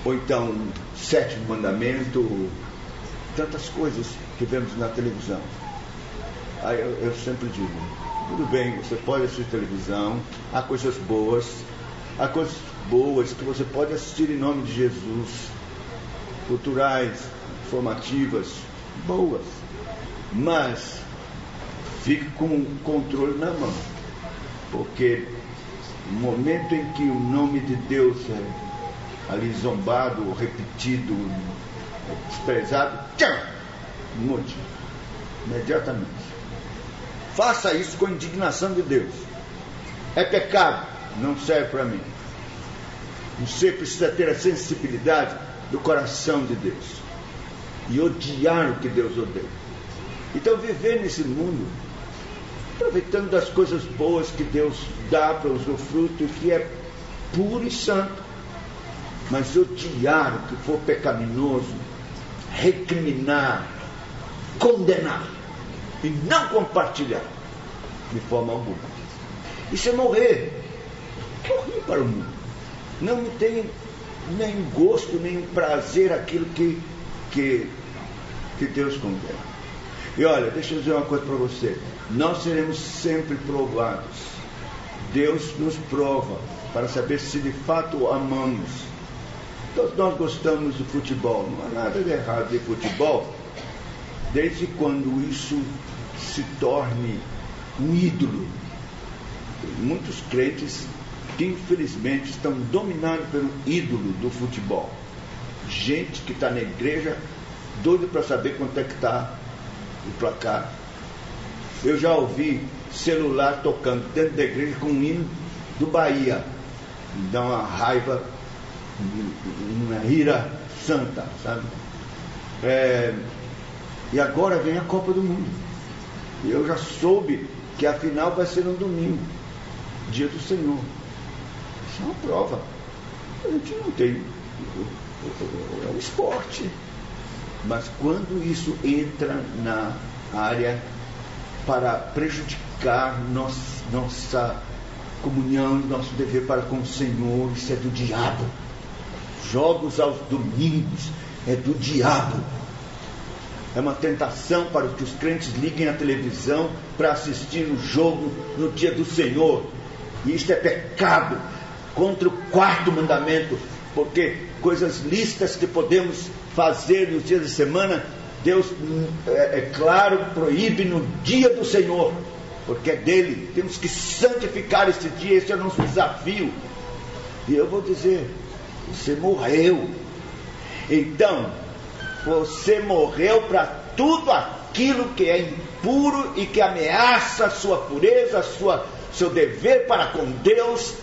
ou então sétimo mandamento, tantas coisas que vemos na televisão. Aí eu sempre digo, tudo bem, você pode assistir televisão, há coisas boas que você pode assistir em nome de Jesus, culturais, informativas, boas, mas fique com o controle na mão, porque no momento em que o nome de Deus é ali zombado, repetido, desprezado, mude imediatamente. Faça isso com a indignação de Deus. É pecado, não serve para mim. Você precisa ter a sensibilidade do coração de Deus e odiar o que Deus odeia. Então, viver nesse mundo aproveitando das coisas boas que Deus dá para usufruto, que é puro e santo, mas odiar o que for pecaminoso, recriminar, condenar e não compartilhar de forma alguma. Isso é morrer. Morrer para o mundo. Não tem nem gosto, nem prazer aquilo que Deus condena. E olha, deixa eu dizer uma coisa para você. Nós seremos sempre provados. Deus nos prova para saber se de fato o amamos. Todos nós gostamos de futebol. Não há nada de errado de futebol, desde quando isso se torne um ídolo. Muitos crentes que infelizmente estão dominados pelo ídolo do futebol. Gente que está na igreja doido para saber quanto é que está o placar. Eu já ouvi celular tocando dentro da igreja com um hino do Bahia. Me dá uma raiva, uma ira santa, sabe? E agora vem a Copa do Mundo. E eu já soube que a final vai ser no domingo, dia do Senhor. Isso é uma prova. A gente não tem. É um esporte. Mas quando isso entra na área para prejudicar nossa comunhão, nosso dever para com o Senhor, isso é do diabo. Jogos aos domingos é do diabo. É uma tentação para que os crentes liguem a televisão para assistir o jogo no dia do Senhor. E isso é pecado contra o quarto mandamento, porque coisas lícitas que podemos fazer nos dias de semana, Deus, é claro, proíbe no dia do Senhor, porque é dele. Temos que santificar esse dia, esse é o nosso desafio. E eu vou dizer, Você morreu. Então, você morreu para tudo aquilo que é impuro e que ameaça a sua pureza, seu dever para com Deus,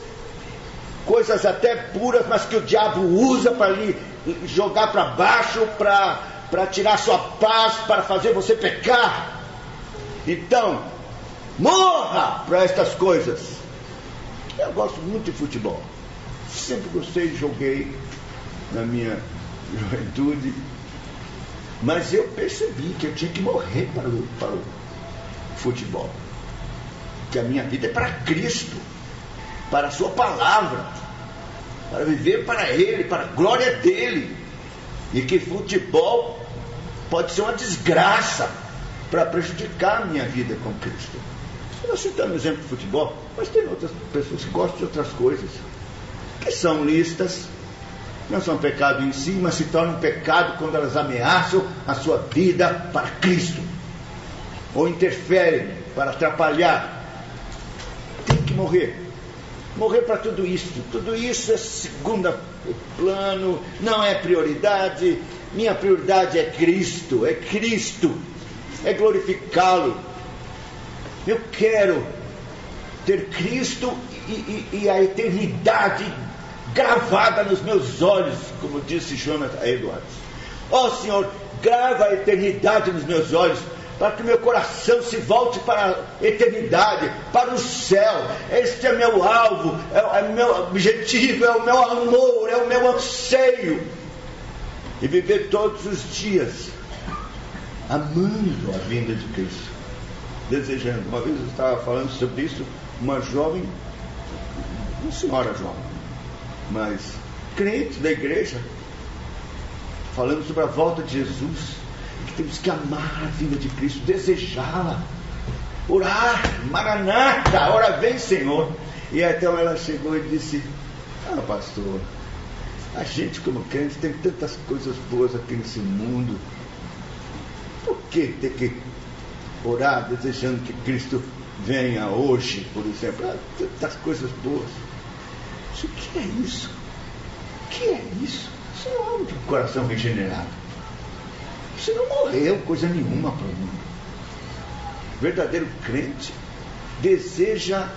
coisas até puras, mas que o diabo usa para lhe jogar para baixo, para tirar sua paz, para fazer você pecar. Então, morra para estas coisas. Eu gosto muito de futebol, sempre gostei, joguei na minha juventude, mas eu percebi que eu tinha que morrer para o futebol, que a minha vida é para Cristo, para a sua palavra, para viver para Ele, para a glória dEle, e que futebol pode ser uma desgraça para prejudicar a minha vida com Cristo. Eu estou citando um exemplo de futebol, mas tem outras pessoas que gostam de outras coisas, que são listas, não são pecado em si, mas se tornam pecado quando elas ameaçam a sua vida para Cristo, ou interferem para atrapalhar. Tem que morrer para tudo isso. Tudo isso é segundo plano, não é prioridade. Minha prioridade é Cristo, é glorificá-lo. Eu quero ter Cristo e a eternidade gravada nos meus olhos, como disse Jonathan Edwards. Ó Senhor, grava a eternidade nos meus olhos, para que meu coração se volte para a eternidade, para o céu. Este é meu alvo, é meu objetivo, é o meu amor, é o meu anseio. E viver todos os dias amando a vinda de Cristo, desejando. Uma vez eu estava falando sobre isso, uma senhora jovem, mas crente da igreja, falando sobre a volta de Jesus, que temos que amar a vinda de Cristo, desejá-la, orar, Maranata, a hora vem, Senhor. E então ela chegou e disse: pastor, a gente como crente tem tantas coisas boas aqui nesse mundo, por que ter que orar desejando que Cristo venha hoje, por exemplo? Tantas coisas boas. O que é isso? O que é isso? Você não é um coração regenerado. Você não morreu coisa nenhuma para o mundo. O verdadeiro crente deseja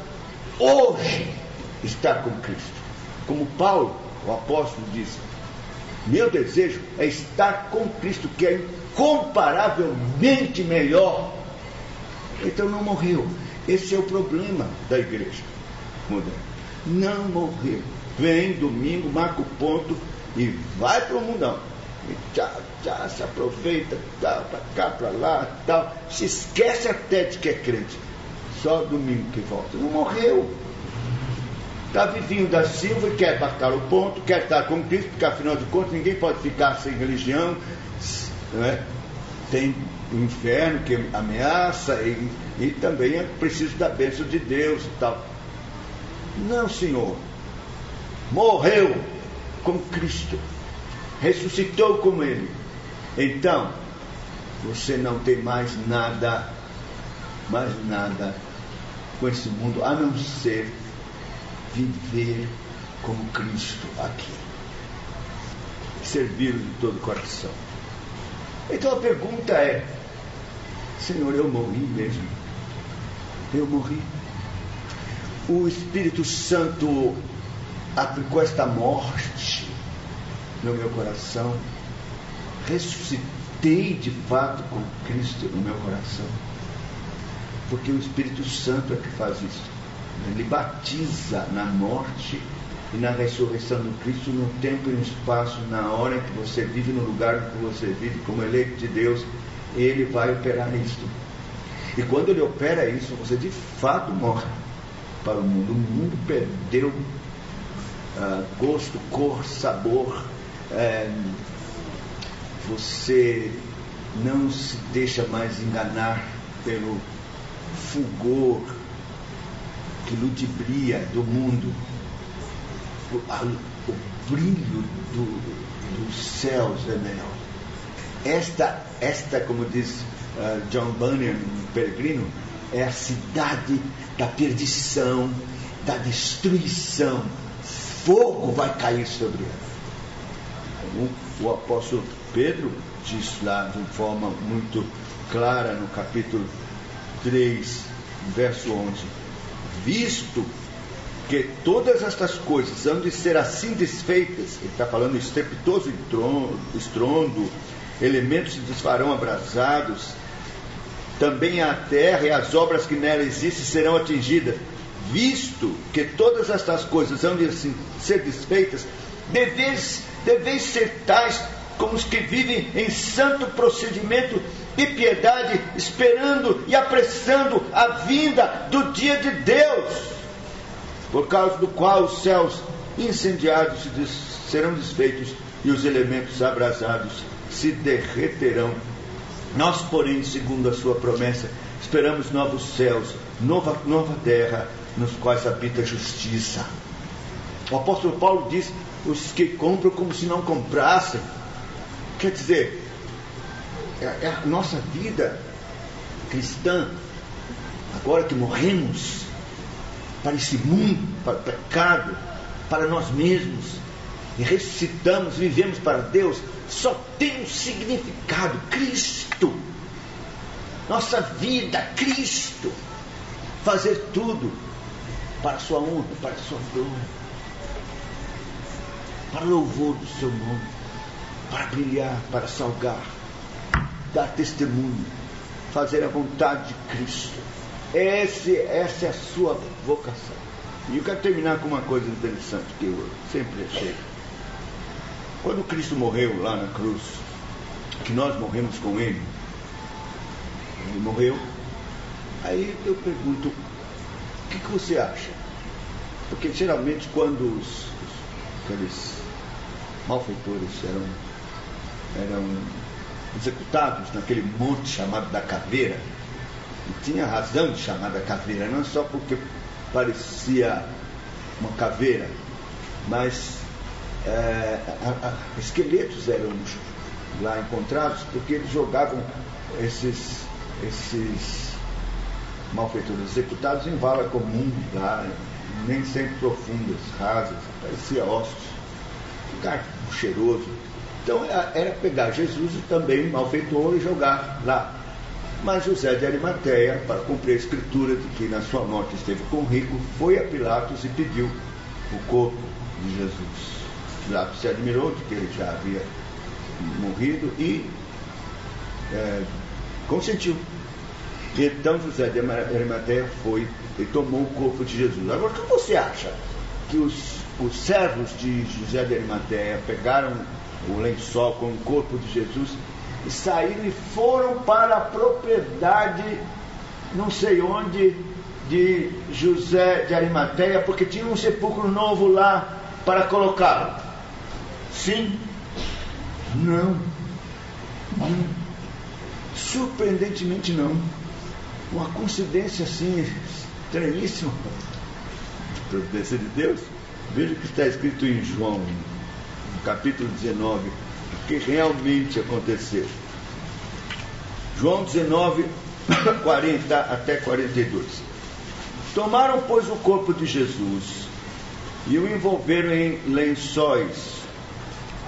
hoje estar com Cristo. Como Paulo, o apóstolo, disse: meu desejo é estar com Cristo, que é incomparavelmente melhor. Então não morreu. Esse é o problema da igreja moderna. Não morreu. Vem domingo, marca o ponto e vai para o mundão. E tchau, se aproveita, tal, para cá, para lá, tal. Se esquece até de que é crente. Só domingo que volta. Não morreu. Está vivinho da Silva e quer marcar o ponto, quer estar com Cristo, porque afinal de contas ninguém pode ficar sem religião, não é? Tem o inferno que ameaça e também é preciso da bênção de Deus e tal. Não, Senhor. Morreu com Cristo, ressuscitou com Ele. Então você não tem mais nada com esse mundo, a não ser viver como Cristo aqui, servi-lo de todo o coração. Então a pergunta é: Senhor, eu morri mesmo? Eu morri? O Espírito Santo aplicou esta morte no meu coração? Ressuscitei de fato com Cristo no meu coração? Porque o Espírito Santo é que faz isso. Ele batiza na morte e na ressurreição do Cristo, no tempo e no espaço, na hora em que você vive, no lugar em que você vive, como eleito de Deus. Ele vai operar isso. E quando Ele opera isso, você de fato morre para o mundo. O mundo perdeu gosto, cor, sabor. Você não se deixa mais enganar pelo fulgor que ludibria do mundo, o brilho dos céus, esta, como diz John Bunyan, peregrino, é a cidade da perdição, da destruição. Fogo vai cair sobre ela. O apóstolo Pedro diz lá de forma muito clara no capítulo 3, verso 11: visto que todas estas coisas hão de ser assim desfeitas, ele está falando estrepitoso estrondo, elementos se desfarão abrasados, também a terra e as obras que nela existem serão atingidas. Visto que todas estas coisas hão de ser desfeitas, deveis ser tais como os que vivem em santo procedimento e piedade, esperando e apressando a vinda do dia de Deus, por causa do qual os céus incendiados serão desfeitos e os elementos abrasados se derreterão. Nós, porém, segundo a sua promessa, esperamos novos céus, nova terra, nos quais habita a justiça. O apóstolo Paulo diz: os que compram como se não comprassem. Quer dizer, é a nossa vida cristã, agora que morremos para esse mundo, para o pecado, para nós mesmos, e ressuscitamos, vivemos para Deus, só tem um significado: Cristo. Nossa vida, Cristo. Fazer tudo para a sua honra, para a sua glória, para o louvor do seu nome, para brilhar, para salgar, dar testemunho, fazer a vontade de Cristo. Essa é a sua vocação. E eu quero terminar com uma coisa interessante que eu sempre achei. Quando Cristo morreu lá na cruz, que nós morremos com Ele morreu, aí eu pergunto: o que você acha? Porque geralmente quando aqueles malfeitores eram executados naquele monte chamado da Caveira, e tinha razão de chamar da Caveira, não só porque parecia uma caveira, mas esqueletos eram lá encontrados, porque eles jogavam esses malfeitores executados em vala comum lá, nem sempre profundas, rasas, parecia ossos, lugar cheiroso. Então era pegar Jesus e também malfeitor e jogar lá. Mas José de Arimateia, para cumprir a escritura de que na sua morte esteve com o rico, foi a Pilatos e pediu o corpo de Jesus. Pilatos se admirou de que ele já havia morrido e consentiu. Então José de Arimateia foi e tomou o corpo de Jesus. Agora, o que você acha? Que os servos de José de Arimateia pegaram o lençol com o corpo de Jesus e saíram e foram para a propriedade, não sei onde, de José de Arimateia, porque tinha um sepulcro novo lá para colocá-lo? Sim? Não. Surpreendentemente não. Uma coincidência assim estranhíssima, providência de Deus. Veja o que está escrito em João, no capítulo 19, o que realmente aconteceu. João 19, 40 até 42. Tomaram, pois, o corpo de Jesus e o envolveram em lençóis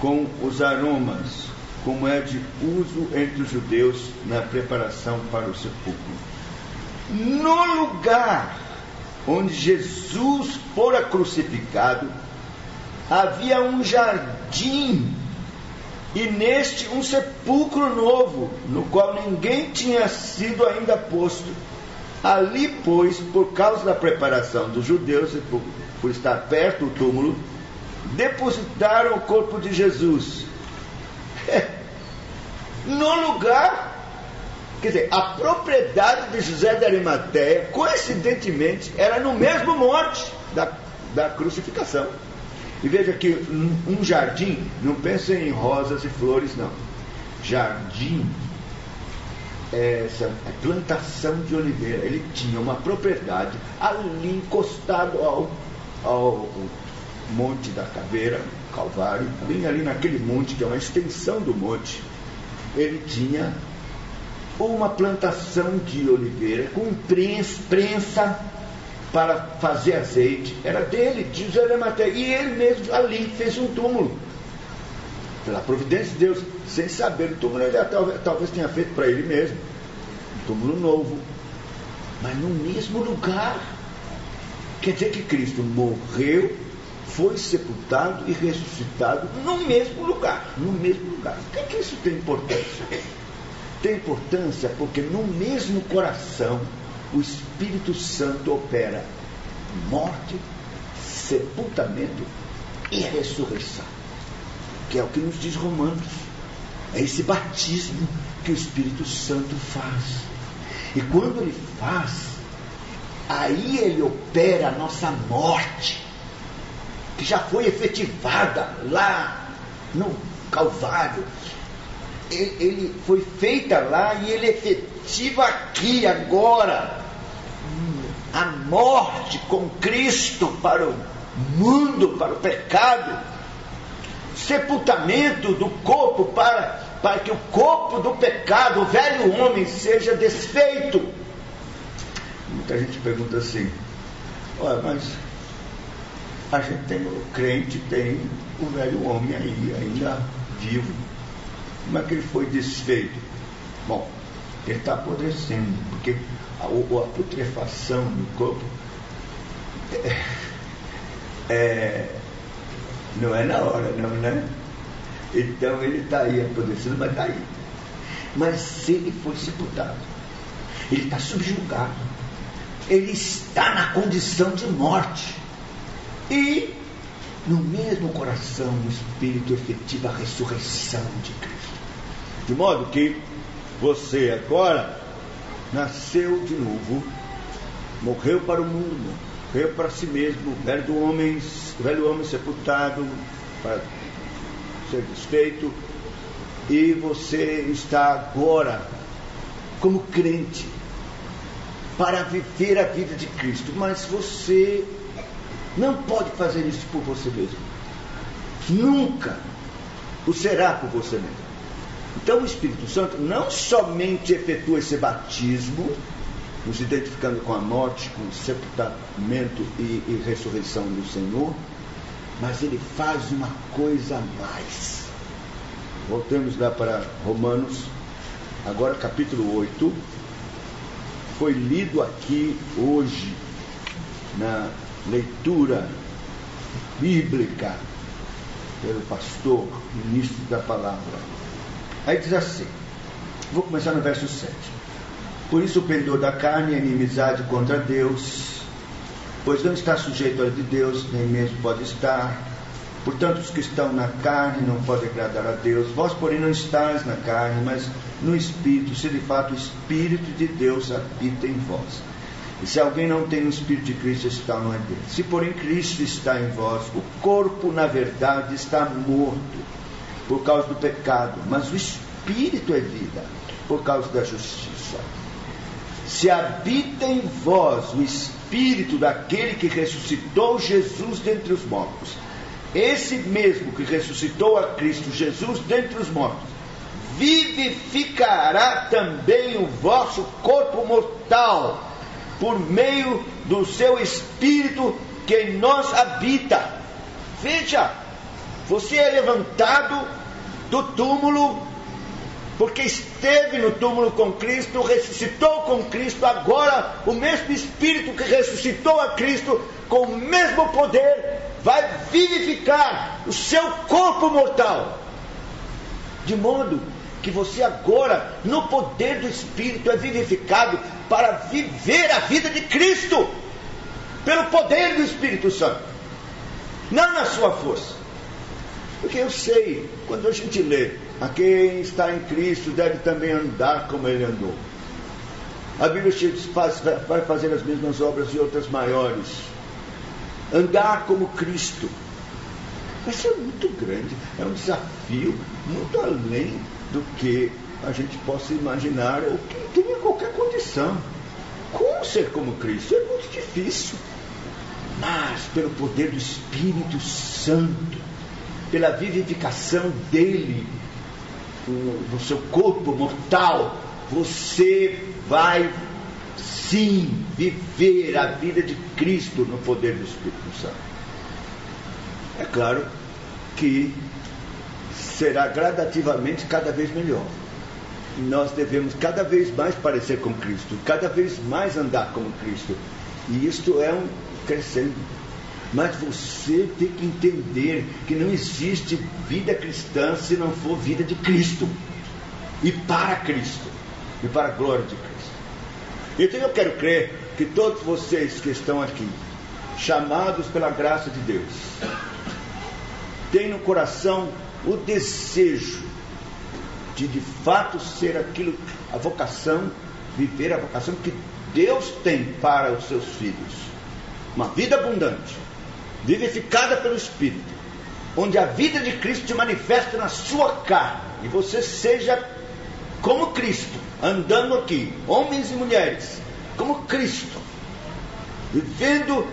com os aromas, como é de uso entre os judeus na preparação para o sepulcro. No lugar onde Jesus fora crucificado, havia um jardim, e neste um sepulcro novo, no qual ninguém tinha sido ainda posto. Ali, pois, por causa da preparação dos judeus, e por estar perto do túmulo, depositaram o corpo de Jesus. No lugar, quer dizer, a propriedade de José de Arimateia, coincidentemente, era no mesmo monte da crucificação. E veja que um jardim, não pensem em rosas e flores, não. Jardim é plantação de oliveira. Ele tinha uma propriedade ali encostado ao Monte da Caveira, Calvário, bem ali naquele monte, que é uma extensão do monte. Ele tinha uma plantação de oliveira com prensa para fazer azeite. Era dele, de José de Arimateia, e ele mesmo ali fez um túmulo. pela providência de Deus, sem saber. O túmulo ele talvez tenha feito para ele mesmo, um túmulo novo, mas no mesmo lugar. Quer dizer que Cristo morreu, foi sepultado e ressuscitado no mesmo lugar. No mesmo lugar. Por que isso tem importância? Tem importância porque no mesmo coração o Espírito Santo opera morte, sepultamento e ressurreição, que é o que nos diz Romanos. É esse batismo que o Espírito Santo faz. E quando ele faz, aí ele opera a nossa morte, que já foi efetivada lá no Calvário. Ele foi feita lá e ele efetiva aqui, agora. A morte com Cristo para o mundo, para o pecado. Sepultamento do corpo para que o corpo do pecado, o velho homem, seja desfeito. Muita gente pergunta assim: olha, mas a gente tem, o crente tem o velho homem aí, ainda vivo. Como é que ele foi desfeito? Bom, ele está apodrecendo, porque a putrefação do corpo não é na hora, não, né? Então ele está aí apodrecendo, mas está aí. Mas se ele foi sepultado, ele está subjugado, ele está na condição de morte. E no mesmo coração o Espírito efetiva a ressurreição de Cristo. De modo que você agora nasceu de novo, morreu para o mundo, morreu para si mesmo, o velho homem sepultado para ser desfeito, e você está agora como crente para viver a vida de Cristo. Mas você não pode fazer isso por você mesmo, nunca o será por você mesmo. Então o Espírito Santo não somente efetua esse batismo, nos identificando com a morte, com o sepultamento e ressurreição do Senhor, mas ele faz uma coisa a mais. Voltamos lá para Romanos, agora capítulo 8, foi lido aqui hoje, na leitura bíblica, pelo pastor, ministro da palavra. Aí diz assim, vou começar no verso 7. Por isso o pendor da carne é inimizade contra Deus, pois não está sujeito à lei de Deus, nem mesmo pode estar. Portanto, os que estão na carne não podem agradar a Deus. Vós, porém, não estáis na carne, mas no Espírito, se de fato o Espírito de Deus habita em vós. E se alguém não tem o Espírito de Cristo, esse tal não é dele. Se, porém, Cristo está em vós, o corpo, na verdade, está morto por causa do pecado, mas o Espírito é vida por causa da justiça. Se habita em vós o Espírito daquele que ressuscitou Jesus dentre os mortos, esse mesmo que ressuscitou a Cristo Jesus dentre os mortos, vivificará também o vosso corpo mortal, por meio do seu Espírito que em nós habita. Veja, você é levantado do túmulo, porque esteve no túmulo com Cristo, ressuscitou com Cristo. Agora o mesmo Espírito que ressuscitou a Cristo, com o mesmo poder, vai vivificar o seu corpo mortal, de modo que você agora, no poder do Espírito, é vivificado para viver a vida de Cristo, pelo poder do Espírito Santo, não na sua força. Porque eu sei, quando a gente lê, a quem está em Cristo deve também andar como ele andou. A Bíblia vai fazer as mesmas obras e outras maiores. Andar como Cristo. Isso é muito grande, é um desafio muito além do que a gente possa imaginar ou que tenha qualquer condição. Como ser como Cristo? É muito difícil. Mas pelo poder do Espírito Santo, pela vivificação dele no seu corpo mortal, você vai sim viver a vida de Cristo no poder do Espírito Santo. É claro que será gradativamente cada vez melhor. Nós devemos cada vez mais parecer com Cristo, cada vez mais andar como Cristo. E isto é um crescendo. Mas você tem que entender que não existe vida cristã se não for vida de Cristo. E para Cristo. E para a glória de Cristo. Então eu quero crer que todos vocês que estão aqui, chamados pela graça de Deus, têm no coração o desejo de fato ser aquilo, a vocação, viver a vocação que Deus tem para os seus filhos. Uma vida abundante, vivificada pelo Espírito, onde a vida de Cristo se manifesta na sua carne, e você seja como Cristo, andando aqui, homens e mulheres, como Cristo, vivendo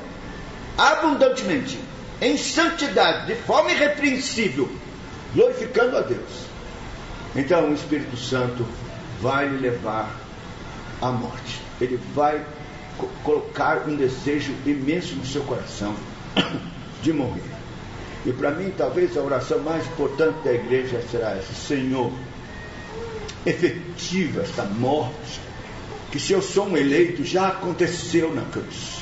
abundantemente, em santidade, de forma irrepreensível, glorificando a Deus. Então o Espírito Santo vai lhe levar à morte. Ele vai colocar um desejo imenso no seu coração de morrer. E para mim, talvez a oração mais importante da igreja será essa: Senhor, efetiva esta morte, que se eu sou um eleito, já aconteceu na cruz,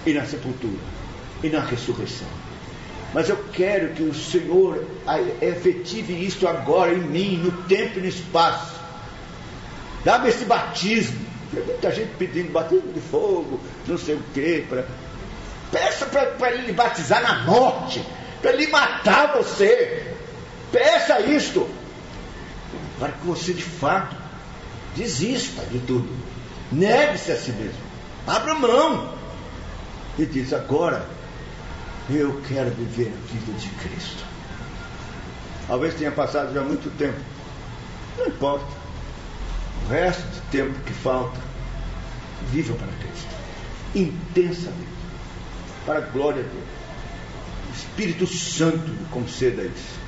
e na sepultura, e na ressurreição. Mas eu quero que o Senhor efetive isto agora em mim, no tempo e no espaço. Dá-me esse batismo. Tem muita gente pedindo batismo de fogo, não sei o quê. Peça para Ele batizar na morte, para Ele matar você. Peça isto, para que você de fato desista de tudo. Negue-se a si mesmo. Abra mão. E diz: agora eu quero viver a vida de Cristo. Talvez tenha passado já muito tempo. Não importa. O resto do tempo que falta, viva para Cristo. Intensamente. Para a glória dele. O Espírito Santo lhe conceda isso.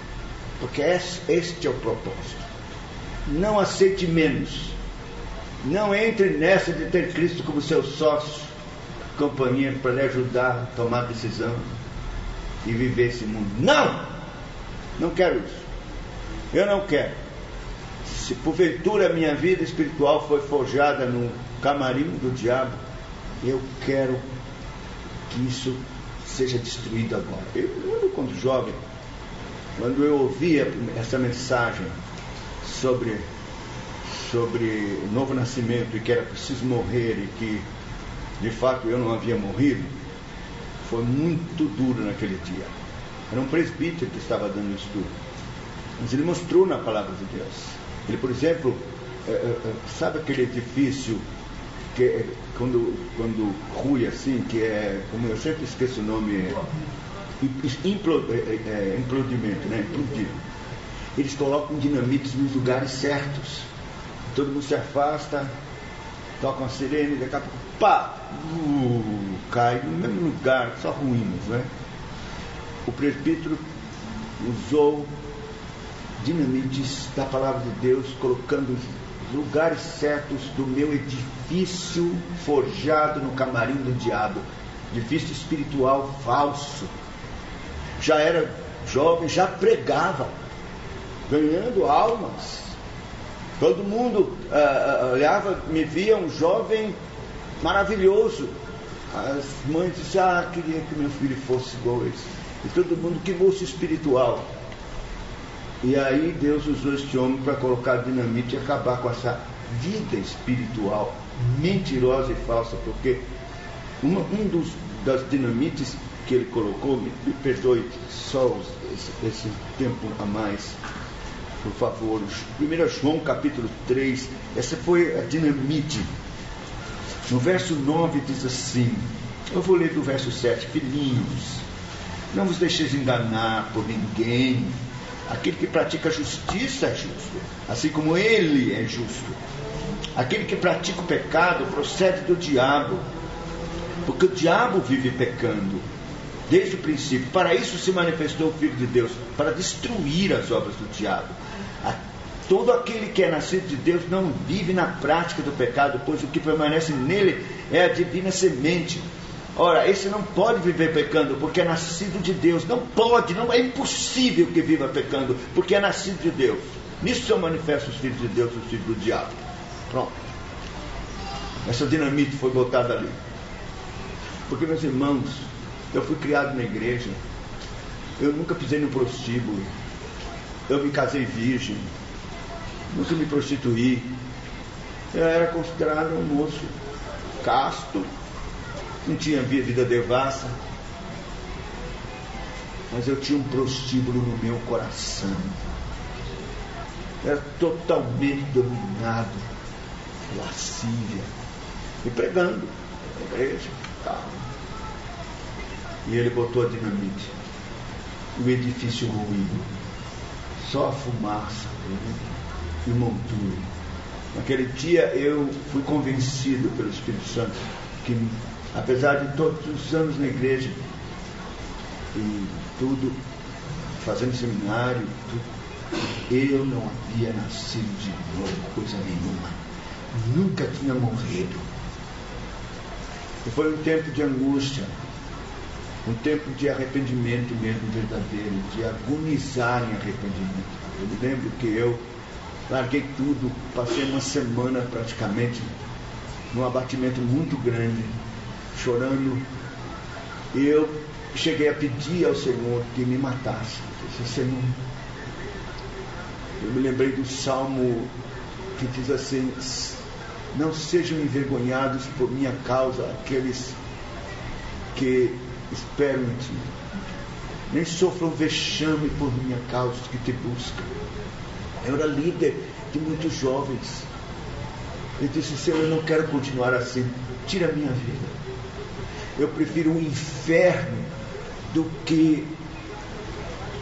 Porque este é o propósito. Não aceite menos. Não entre nessa de ter Cristo como seu sócio, companheiro, para lhe ajudar a tomar decisão e viver esse mundo. Não! Não quero isso. Eu não quero. Se porventura a minha vida espiritual foi forjada no camarim do diabo, eu quero que isso seja destruído agora. Eu quando jovem, quando eu ouvia essa mensagem sobre novo nascimento, e que era preciso morrer, e que de fato eu não havia morrido, foi muito duro naquele dia. Era um presbítero que estava dando isso tudo, mas ele mostrou na palavra de Deus. Ele, por exemplo, sabe aquele edifício que quando rui assim, que é, como eu sempre esqueço o nome, implodimento, né? Implodir. Eles colocam dinamites nos lugares certos. Todo mundo se afasta, toca uma sirene, daqui a pouco, pá! Cai no mesmo lugar, só ruínas, né? O presbítero usou dinamites da palavra de Deus, colocando os lugares certos do meu edifício forjado no camarim do diabo, edifício espiritual falso. Já era jovem, já pregava, ganhando almas. Todo mundo olhava, me via um jovem maravilhoso. As mães diziam: queria que meu filho fosse igual a esse. E todo mundo, que moço espiritual. E aí Deus usou este homem para colocar dinamite e acabar com essa vida espiritual mentirosa e falsa, porque das dinamites que ele colocou, me perdoe só esse tempo a mais, por favor, 1 João capítulo 3, essa foi a dinamite. No verso 9 diz assim, eu vou ler do verso 7, filhinhos, não vos deixeis enganar por ninguém, aquele que pratica justiça é justo, assim como ele é justo. Aquele que pratica o pecado procede do diabo, porque o diabo vive pecando desde o princípio. Para isso se manifestou o Filho de Deus, para destruir as obras do diabo. Todo aquele que é nascido de Deus não vive na prática do pecado, pois o que permanece nele é a divina semente. Ora, esse não pode viver pecando, porque é nascido de Deus. Não pode, não, é impossível que viva pecando, porque é nascido de Deus. Nisso são manifestos os filhos de Deus e os filhos do diabo. Pronto. Essa dinamite foi botada ali. Porque, meus irmãos, eu fui criado na igreja. Eu nunca pisei no prostíbulo. Eu me casei virgem. Nunca me prostituí. Eu era considerado um moço casto. Não tinha vida devassa. Mas eu tinha um prostíbulo no meu coração. Era totalmente dominado pela lascívia. E pregando na igreja. Tal. E ele botou a dinamite. O edifício ruído. Só a fumaça e o monturo. Naquele dia eu fui convencido pelo Espírito Santo que, apesar de todos os anos na igreja e tudo, fazendo seminário, tudo, eu não havia nascido de novo, coisa nenhuma. Nunca tinha morrido. E foi um tempo de angústia, um tempo de arrependimento mesmo verdadeiro, de agonizar em arrependimento. Eu me lembro que eu larguei tudo, passei uma semana praticamente num abatimento muito grande, chorando. E eu cheguei a pedir ao Senhor que me matasse. Eu disse: Senhor, eu me lembrei do Salmo que diz assim: não sejam envergonhados por minha causa aqueles que esperam em ti, nem sofram vexame por minha causa que te buscam. Eu era líder de muitos jovens. Eu disse: Senhor, eu não quero continuar assim, tira a minha vida. Eu prefiro um inferno do que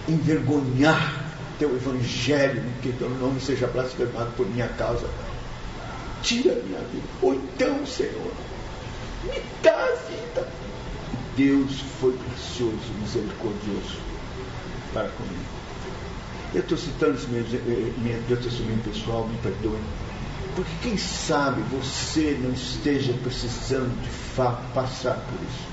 envergonhar teu evangelho, que teu nome seja blasfemado por minha causa. Tira a minha vida. Ou então, Senhor, me dá a vida. Deus foi gracioso, misericordioso para comigo. Eu estou citando esse meu testemunho pessoal, me perdoe, porque quem sabe você não esteja precisando de fato passar por isso.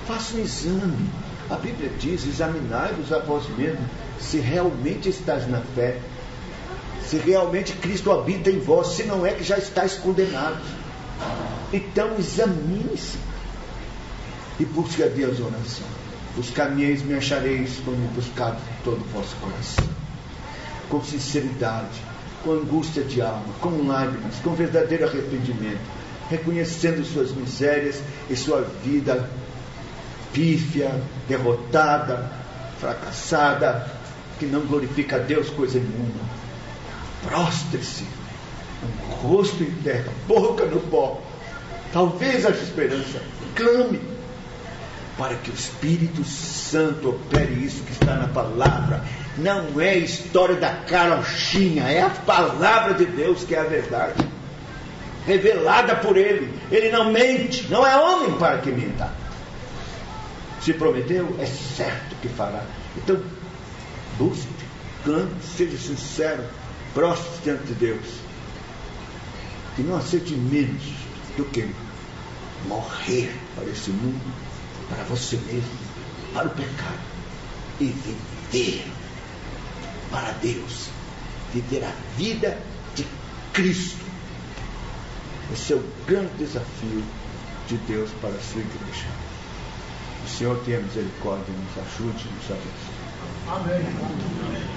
Faça um exame. A Bíblia diz: examinai-vos a vós mesmos, se realmente estás na fé, se realmente Cristo habita em vós, se não é que já estáis condenados. Então examine-se e busque a Deus oração. Buscar-me-eis, me achareis, quando me buscar de todo o vosso coração, com sinceridade, com angústia de alma, com lágrimas, com verdadeiro arrependimento, reconhecendo suas misérias e sua vida pífia, derrotada, fracassada, que não glorifica a Deus coisa nenhuma. Prostre-se, com o rosto em terra, boca no pó. Talvez haja esperança. Clame para que o Espírito Santo opere isso que está na palavra. Não é história da carochinha, é a palavra de Deus que é a verdade, revelada por Ele. Ele não mente, não é homem para que minta. Se prometeu, é certo que fará. Então, busque, clame, seja sincero, prostre diante de Deus. E não aceite menos do que morrer para esse mundo, para você mesmo, para o pecado, e viver para Deus, viver a vida de Cristo. Esse é o grande desafio de Deus para a sua igreja. O Senhor tenha misericórdia, nos ajude, nos abençoe. Amém.